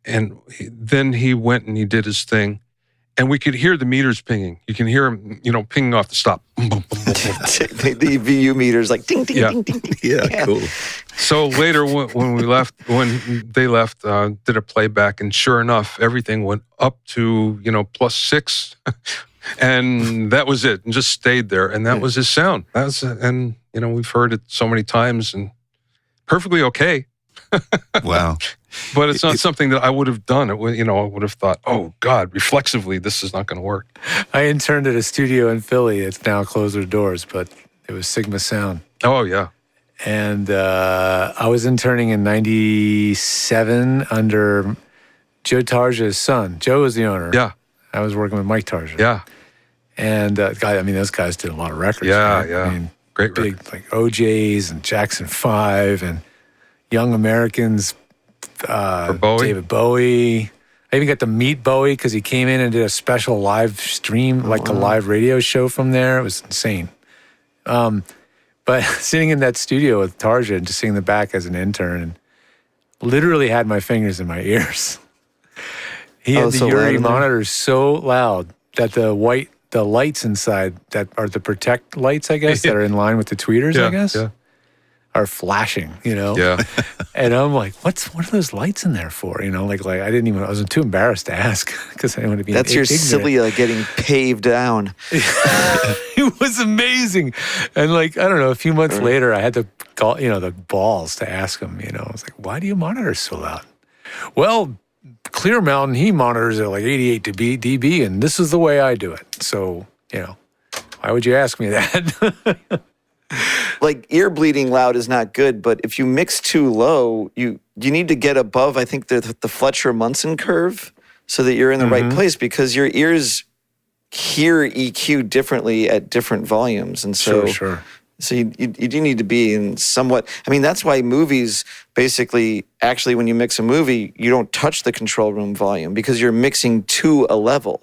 And then he went and he did his thing. And we could hear the meters pinging. You can hear them, pinging off the stop. The VU meters like ding, ding, Yeah. ding, ding, ding. Yeah, cool. So later, when they left, did a playback, and sure enough, everything went up to +6, and that was it, and just stayed there, and that was his sound. We've heard it so many times, and perfectly okay. Wow. But it's not something that I would have done. I would have thought, oh God, reflexively, this is not going to work. I interned at a studio in Philly. It's now closed their doors, but it was Sigma Sound. Oh yeah. And I was interning in 97 under Joe Tarja's son. Joe was the owner. Yeah. I was working with Mike Tarja. Yeah. And those guys did a lot of records. Yeah, right? yeah. I mean, Great big, records. like OJ's and Jackson 5 and Young Americans, For Bowie? David Bowie. I even got to meet Bowie because he came in and did a special live stream, a live radio show from there. It was insane. But sitting in that studio with Tarja and just sitting in the back as an intern, and literally had my fingers in my ears. He had the so loud Yuri in there? monitors so loud that the lights inside that are the protect lights, I guess, that are in line with the tweeters, I guess, are flashing, Yeah. And I'm like, what are those lights in there for? I was too embarrassed to ask because I didn't want to be That's your ignorant. cilia getting paved down. It was amazing. And I don't know, a few months later, I had to call, the balls to ask him, I was like, why do you monitor so loud? Well, Clear Mountain, he monitors at like 88 dB, and this is the way I do it. So, why would you ask me that? Like ear bleeding loud is not good, but if you mix too low, you need to get above, I think, the Fletcher-Munson curve so that you're in the right place, because your ears hear EQ differently at different volumes. And so, Sure. So you do need to be in somewhat, that's why movies basically, actually when you mix a movie, you don't touch the control room volume because you're mixing to a level.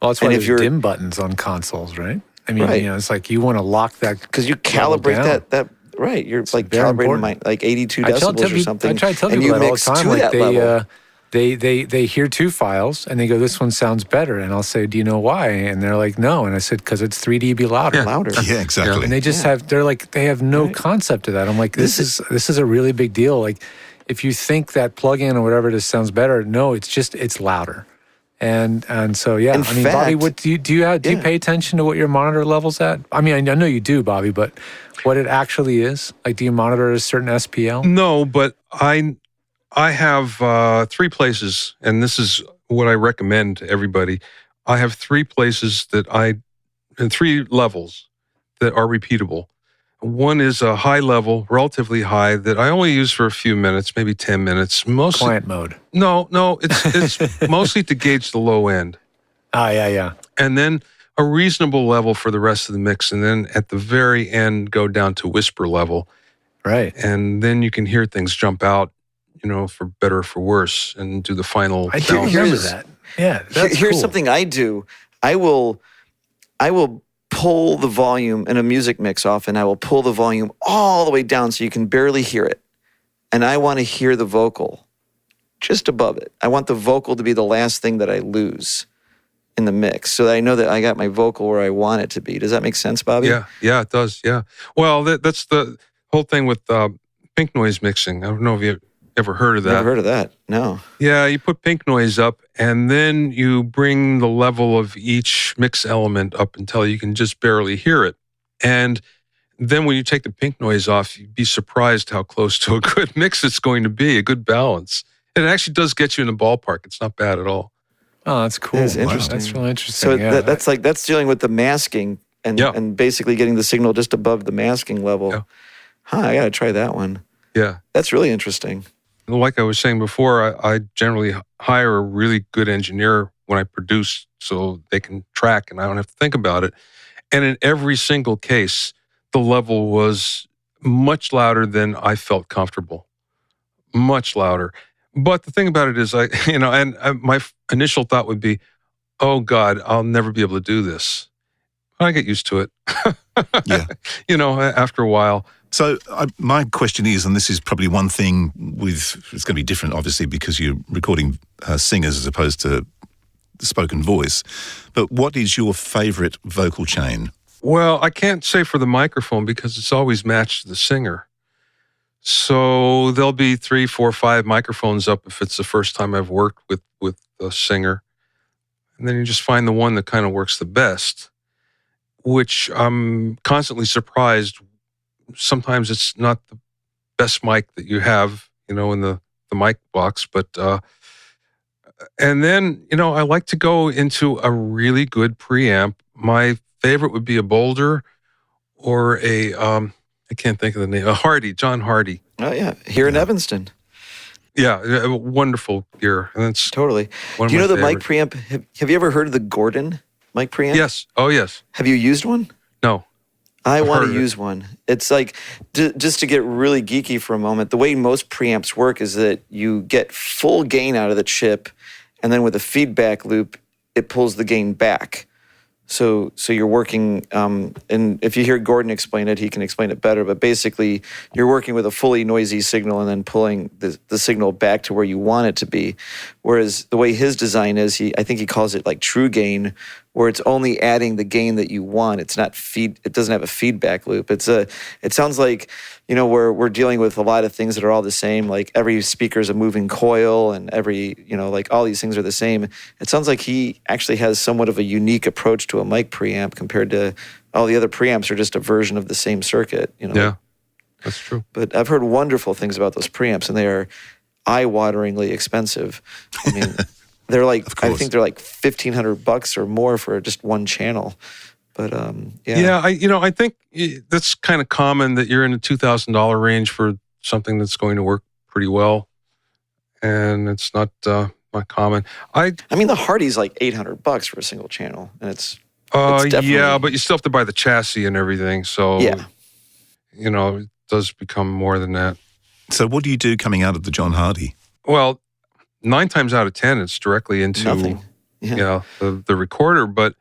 Well, that's why And if there's you're- dim buttons on consoles, right? Right. It's like you want to lock that Because you level calibrate down. that right. You're like very calibrating important. like 82 I try decibels or something. I try to tell and people you that all the mix time. to Like that level. they hear two files and they go, "This one sounds better," and I'll say, "Do you know why?" And they're like, "No," and I said, "Because it's 3 dB louder." Louder. Yeah, exactly. And they just they have no concept of that. I'm like, this is a really big deal. Like, if you think that plug-in or whatever it is sounds better, no, it's louder. And so In Bobby, fact- what do you pay attention to what your monitor level's at? I know you do, Bobby, but what it actually is? Like, do you monitor a certain SPL? No, but I have 3 places, and this is what I recommend to everybody. I have 3 places and 3 levels that are repeatable. One is a high level, relatively high, that I only use for a few minutes, maybe 10 minutes. Mostly, Client mode. No, it's mostly to gauge the low end. Ah, yeah. And then a reasonable level for the rest of the mix. And then at the very end, go down to whisper level. Right. And then you can hear things jump out, for better or for worse, and do the final I do balance. remember that. Yeah, that's Here's cool. something I do. I will pull the volume in a music mix off, and I will pull the volume all the way down so you can barely hear it. And I want to hear the vocal just above it. I want the vocal to be the last thing that I lose in the mix, so that I know that I got my vocal where I want it to be. Does that make sense, Bobby? Yeah, it does. Yeah. Well, that's the whole thing with pink noise mixing. I don't know if you ever heard of that. Never heard of that. No. Yeah, you put pink noise up, and then you bring the level of each mix element up until you can just barely hear it. And then when you take the pink noise off, you'd be surprised how close to a good mix it's going to be, a good balance. And it actually does get you in the ballpark. It's not bad at all. Oh, that's cool. That is interesting. That's really interesting. So yeah. that's dealing with the masking and basically getting the signal just above the masking level. Yeah. I got to try that one. Yeah. That's really interesting. Like I was saying before, I generally hire a really good engineer when I produce so they can track and I don't have to think about it. And in every single case, the level was much louder than I felt comfortable. Much louder. But the thing about it is, my initial thought would be, oh God, I'll never be able to do this. I get used to it. Yeah. After a while. So my question is, and this is probably one thing it's going to be different, obviously, because you're recording singers as opposed to spoken voice. But what is your favorite vocal chain? Well, I can't say for the microphone because it's always matched the singer. So there'll be 3, 4, 5 microphones up if it's the first time I've worked with a singer. And then you just find the one that kind of works the best, which I'm constantly surprised. Sometimes it's not the best mic that you have, in the mic box, but and then, I like to go into a really good preamp. My favorite would be a Boulder or a, I can't think of the name, a Hardy, John Hardy. Oh, yeah. Here in Evanston. Yeah, a wonderful gear. And that's Totally. Do you know the mic preamp? Have you ever heard of the Gordon mic preamp? Yes. Oh, yes. Have you used one? No. I want to use one. It's like, just to get really geeky for a moment, the way most preamps work is that you get full gain out of the chip, and then with a feedback loop, it pulls the gain back. So you're working, and if you hear Gordon explain it, he can explain it better, but basically you're working with a fully noisy signal and then pulling the signal back to where you want it to be. Whereas the way his design is, I think he calls it like true gain, where it's only adding the gain that you want. It's not it doesn't have a feedback loop. It sounds like, we're dealing with a lot of things that are all the same, like every speaker is a moving coil and every, like all these things are the same. It sounds like he actually has somewhat of a unique approach to a mic preamp compared to all the other preamps are just a version of the same circuit, Yeah, that's true. But I've heard wonderful things about those preamps, and they are eye-wateringly expensive. I mean, they're like, I think they're like $1,500 or more for just one channel. But yeah. Yeah, I think that's kind of common that you're in the $2,000 range for something that's going to work pretty well, and it's not common. I mean, the Hardy's like $800 for a single channel, and it's definitely, yeah, but you still have to buy the chassis and everything. So yeah, it does become more than that. So what do you do coming out of the John Hardy? Well, 9 times out of 10, it's directly into nothing. Yeah. The recorder. But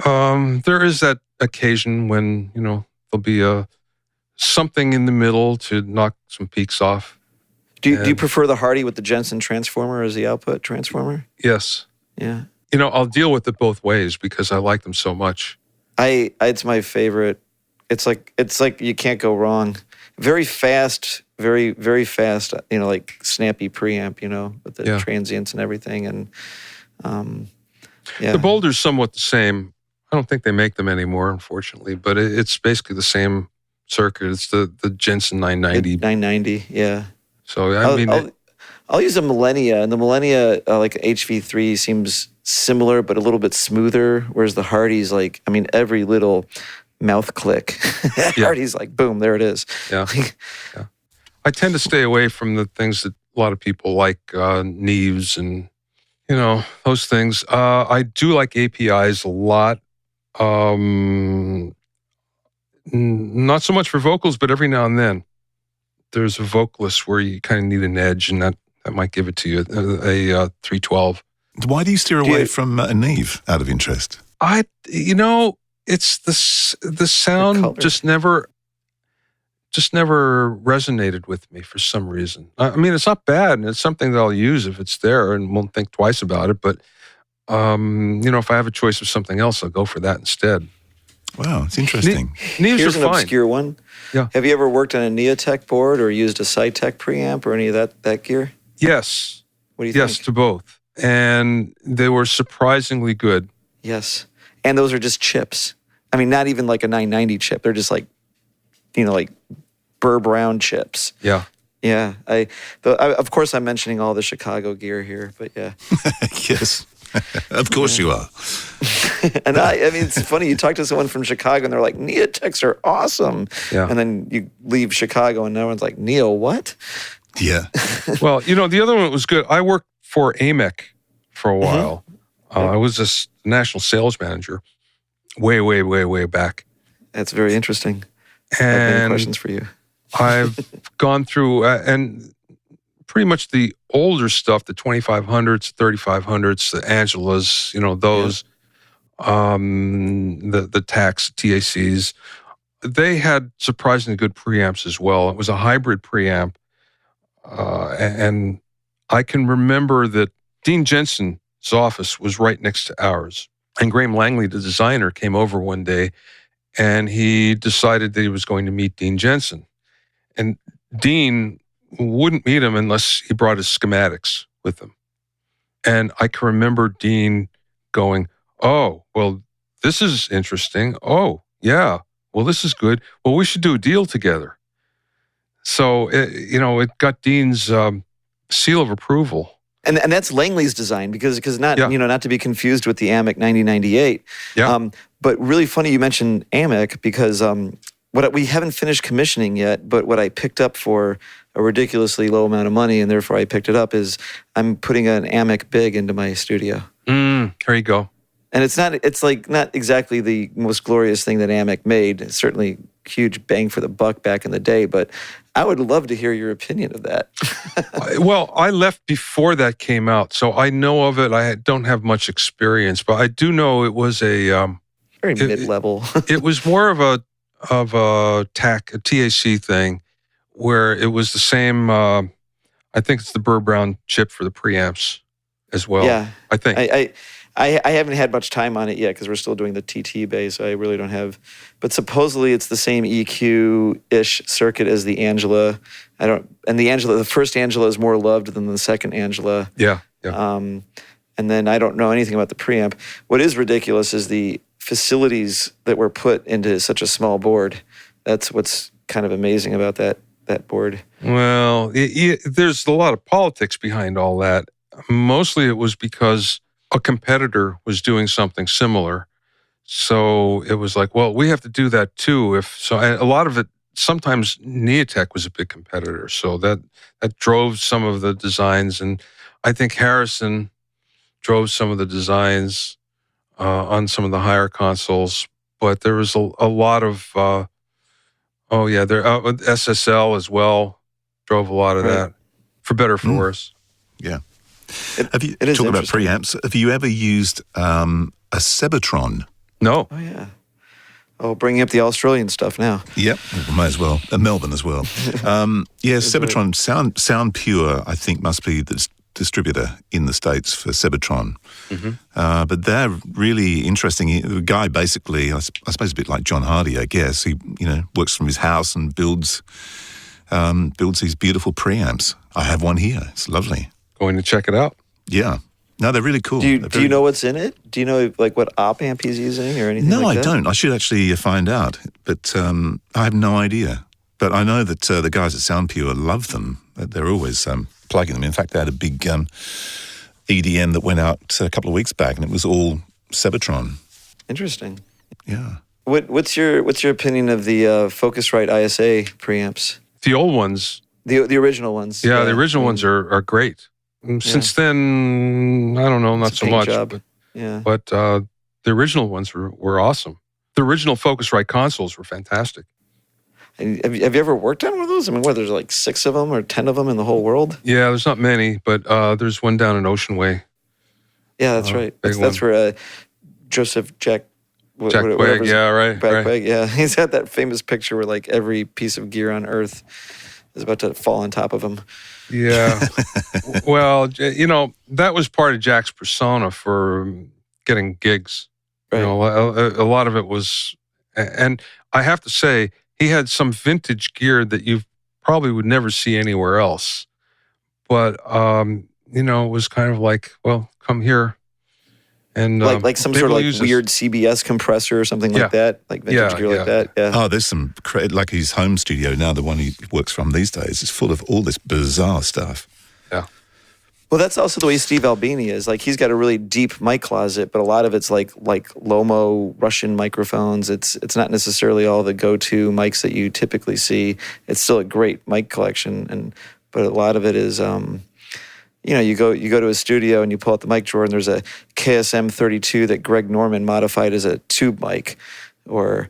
there is that occasion when there'll be something in the middle to knock some peaks off. Do you prefer the Hardy with the Jensen transformer as the output transformer? Yes. Yeah. I'll deal with it both ways because I like them so much. It's my favorite. It's like you can't go wrong. Very fast, very, very fast, like snappy preamp, with the transients and everything. And The Boulder's somewhat the same. I don't think they make them anymore, unfortunately, but it's basically the same circuit. It's the Jensen 990. 990, yeah. So I'll use a Millennia, and the Millennia, like HV3, seems similar but a little bit smoother, whereas the Hardy's like, every little mouth click, Hardy's like, boom, there it is. Yeah. I tend to stay away from the things that a lot of people like, Neves and, those things. I do like APIs a lot. Not so much for vocals, but every now and then there's a vocalist where you kind of need an edge, and that might give it to you, a 312. Why do you steer away from a Neve out of interest? It's the sound just never resonated with me for some reason. I mean, it's not bad, and it's something that I'll use if it's there and won't think twice about it. But, if I have a choice of something else, I'll go for that instead. Wow, it's interesting. Neves Here's are an fine. obscure one. Yeah. Have you ever worked on a Neotech board or used a Cytec preamp or any of that gear? Yes. What do you think? Yes, to both. And they were surprisingly good. Yes. And those are just chips. I mean, not even like a 990 chip. They're just like, like Burr Brown chips. Yeah. Yeah. Of course, I'm mentioning all the Chicago gear here, but yeah. Yes. Of course you are. And I mean, it's funny. You talk to someone from Chicago and they're like, Neotechs are awesome. Yeah. And then you leave Chicago and everyone's like, Neo what? Yeah. Well, the other one was good. I worked for AMEC for a while. I was a national sales manager way, way, way, way back. That's very interesting. And I have many questions for you. I've gone through, and pretty much the older stuff, the 2500s, 3500s, the Angelas, those, the TACs, TACs, they had surprisingly good preamps as well. It was a hybrid preamp. And I can remember that Dean Jensen office was right next to ours. And Graham Langley, the designer, came over one day and he decided that he was going to meet Dean Jensen. And Dean wouldn't meet him unless he brought his schematics with him. And I can remember Dean going, "Oh, well, this is interesting. Oh, yeah. Well, this is good. Well, we should do a deal together." So, it got Dean's seal of approval. And that's Langley's design because not Yeah. not to be confused with the AMIC 9098. Yeah. But really funny you mentioned AMIC because what we haven't finished commissioning yet, but what I picked up for a ridiculously low amount of money, and therefore I picked it up, is I'm putting an AMIC big into my studio. There you go. And it's not exactly the most glorious thing that AMIC made. It's certainly huge bang for the buck back in the day, but I would love to hear your opinion of that. Well, I left before that came out, so I know of it. I don't have much experience, but I do know it was a Very mid-level. it was more of a TAC thing, where it was the same. I think it's the Burr Brown chip for the preamps as well. Yeah, I think. I haven't had much time on it yet because we're still doing the TT base. So I really don't have, but supposedly it's the same EQ-ish circuit as the Angela. The first Angela is more loved than the second Angela. Yeah. And then I don't know anything about the preamp. What is ridiculous is the facilities that were put into such a small board. That's what's kind of amazing about that board. Well, there's a lot of politics behind all that. Mostly it was because a competitor was doing something similar. So it was like, well, we have to do that too. A lot of it, sometimes Neotech was a big competitor. So that drove some of the designs. And I think Harrison drove some of the designs on some of the higher consoles. But there was a lot of, SSL as well drove a lot of that, for better or for worse. Yeah. Talking about preamps, have you ever used a Sebetron? No. Oh, yeah. Oh, bringing up the Australian stuff now. Yep, well, might as well. Melbourne as well. Sebetron, Sound Pure, I think, must be the distributor in the States for Sebetron. Mm-hmm. But they're really interesting. The guy basically, I suppose a bit like John Hardy, I guess. He, works from his house and builds these beautiful preamps. I have one here. It's lovely. Going to check it out. Yeah. No, they're really cool. Do you know what's in it? Do you know what op amp he's using or anything No, like that? I don't. I should actually find out. But I have no idea. But I know that the guys at SoundPure love them. They're always plugging them. In fact, they had a big EDM that went out a couple of weeks back, and it was all Sebetron. Interesting. Yeah. What's your opinion of the Focusrite ISA preamps? The old ones. The original ones. Yeah, the original ones are great. Since then, I don't know, not so much. Job. But the original ones were awesome. The original Focusrite consoles were fantastic. And have you ever worked on one of those? I mean, there's like 6 of them or 10 of them in the whole world? Yeah, there's not many, but there's one down in Ocean Way. Yeah, that's right. That's where Joseph Jack Quigg, yeah, right. Quigg, yeah. He's had that famous picture where like every piece of gear on Earth is about to fall on top of him. Yeah. Well, that was part of Jack's persona for getting gigs. Right. A lot of it was, and I have to say, he had some vintage gear that you probably would never see anywhere else. But, it was kind of like, well, come here. And like some sort of like weird CBS compressor or something like that, like vintage gear like that. Yeah. Oh, there's some like his home studio now, the one he works from these days, is full of all this bizarre stuff. Yeah. Well, that's also the way Steve Albini is. Like he's got a really deep mic closet, but a lot of it's like Lomo Russian microphones. It's not necessarily all the go-to mics that you typically see. It's still a great mic collection, but a lot of it is. You go to a studio and you pull out the mic drawer and there's a KSM 32 that Greg Norman modified as a tube mic, or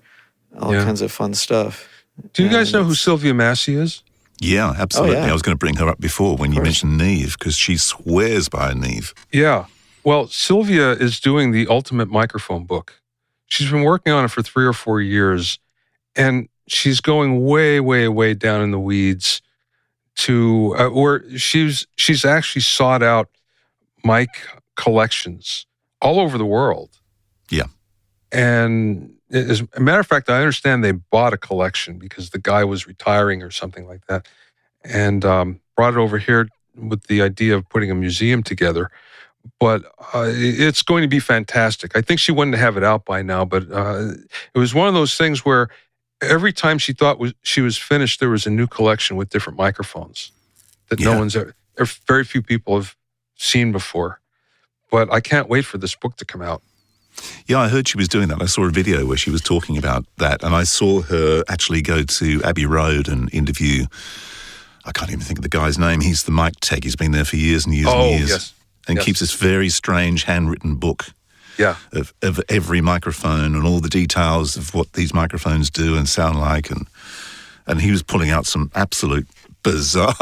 all kinds of fun stuff. Do you guys know who Sylvia Massey is? Yeah, absolutely. Oh, yeah. I was going to bring her up before when you mentioned Neve, because she swears by Neve. Yeah. Well, Sylvia is doing the Ultimate Microphone book. She's been working on it for 3 or 4 years, and she's going way, way, way down in the weeds to where she's actually sought out mic collections all over the world. Yeah. And as a matter of fact, I understand they bought a collection because the guy was retiring or something like that, and brought it over here with the idea of putting a museum together. But it's going to be fantastic. I think she wanted to have it out by now, but it was one of those things where every time she thought she was finished, there was a new collection with different microphones that no one's ever, very few people have seen before. But I can't wait for this book to come out. Yeah, I heard she was doing that. I saw a video where she was talking about that, and I saw her actually go to Abbey Road and interview, I can't even think of the guy's name. He's the mic tech. He's been there for years and years and years. Yes. And keeps this very strange handwritten book of every microphone and all the details of what these microphones do and sound like. And he was pulling out some absolute bizarre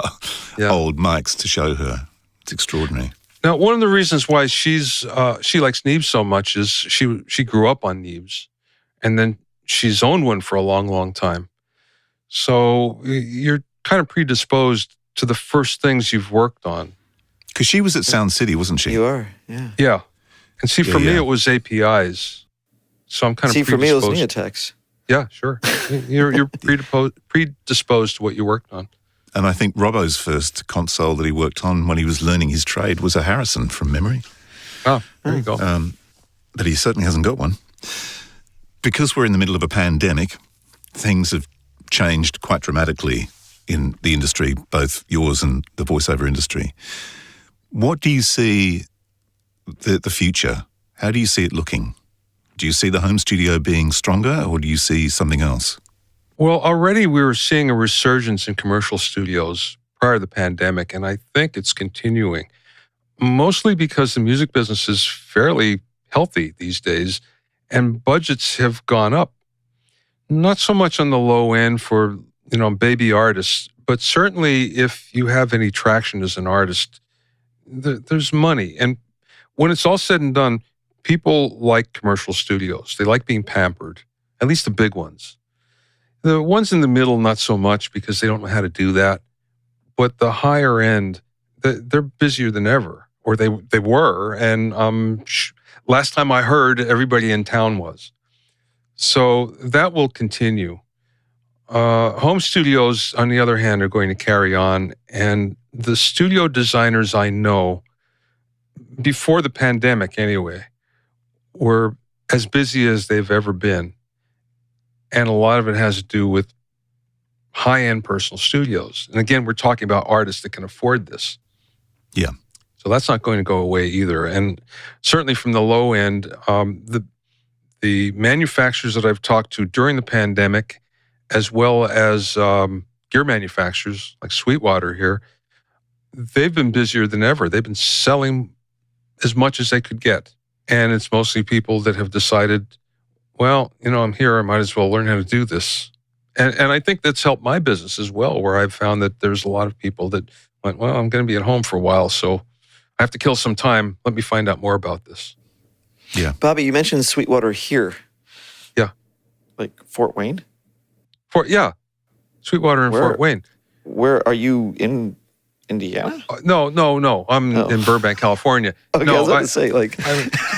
old mics to show her. It's extraordinary. Now, one of the reasons why she likes Neves so much is she grew up on Neves, and then she's owned one for a long, long time. So you're kind of predisposed to the first things you've worked on. Because she was at Sound City, wasn't she? You are, yeah. Yeah. And see, for me, it was APIs. So I'm kind of predisposed. For me, it was Neotex. Yeah, sure. You're predisposed to what you worked on. And I think Robbo's first console that he worked on when he was learning his trade was a Harrison from memory. Oh, there you go. But he certainly hasn't got one. Because we're in the middle of a pandemic, things have changed quite dramatically in the industry, both yours and the voiceover industry. What do you see the future? How do you see it looking? Do you see the home studio being stronger, or do you see something else? Well, already we were seeing a resurgence in commercial studios prior to the pandemic, and I think it's continuing, mostly because the music business is fairly healthy these days, and budgets have gone up. Not so much on the low end for, baby artists, but certainly if you have any traction as an artist, there's money. And when it's all said and done, people like commercial studios. They like being pampered, at least the big ones. The ones in the middle, not so much because they don't know how to do that. But the higher end, they're busier than ever, or they were. And last time I heard, everybody in town was. So that will continue. Home studios, on the other hand, are going to carry on. And the studio designers I know, before the pandemic anyway, were as busy as they've ever been. And a lot of it has to do with high-end personal studios. And again, we're talking about artists that can afford this. Yeah. So that's not going to go away either. And certainly from the low end, the manufacturers that I've talked to during the pandemic, as well as gear manufacturers like Sweetwater here, they've been busier than ever. They've been selling as much as they could get. And it's mostly people that have decided, well, I'm here, I might as well learn how to do this. And I think that's helped my business as well, where I've found that there's a lot of people that went, well, I'm going to be at home for a while, so I have to kill some time. Let me find out more about this. Yeah. Bobby, you mentioned Sweetwater here. Yeah. Like Fort Wayne? Sweetwater and Fort Wayne. Where are you in Indiana? No. I'm in Burbank, California. Okay, no, I was about to say,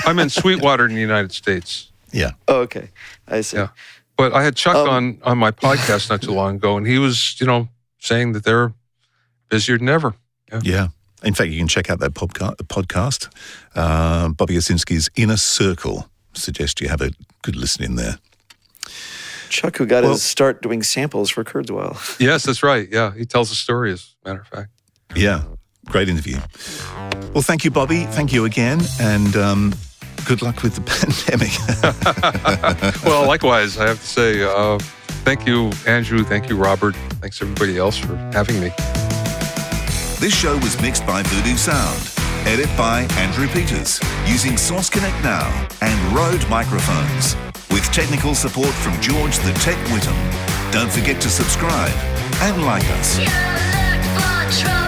I'm in Sweetwater in the United States. Yeah. Oh, okay. I see. Yeah. But I had Chuck on my podcast not too long ago, and he was, saying that they're busier than ever. Yeah. In fact, you can check out that podcast. Bobby Owsinski's Inner Circle. Suggest you have a good listen in there. Chuck, who got his start doing samples for Kurzweil. Yes, that's right. Yeah, he tells a story, as a matter of fact. Yeah, great interview. Well, thank you, Bobby. Thank you again, and good luck with the pandemic. Well, likewise, I have to say, thank you, Andrew. Thank you, Robert. Thanks, everybody else, for having me. This show was mixed by Voodoo Sound. Edit by Andrew Peters, using Source Connect Now and Rode microphones. With technical support from George the Tech Whittam. Don't forget to subscribe and like us. You look for trouble.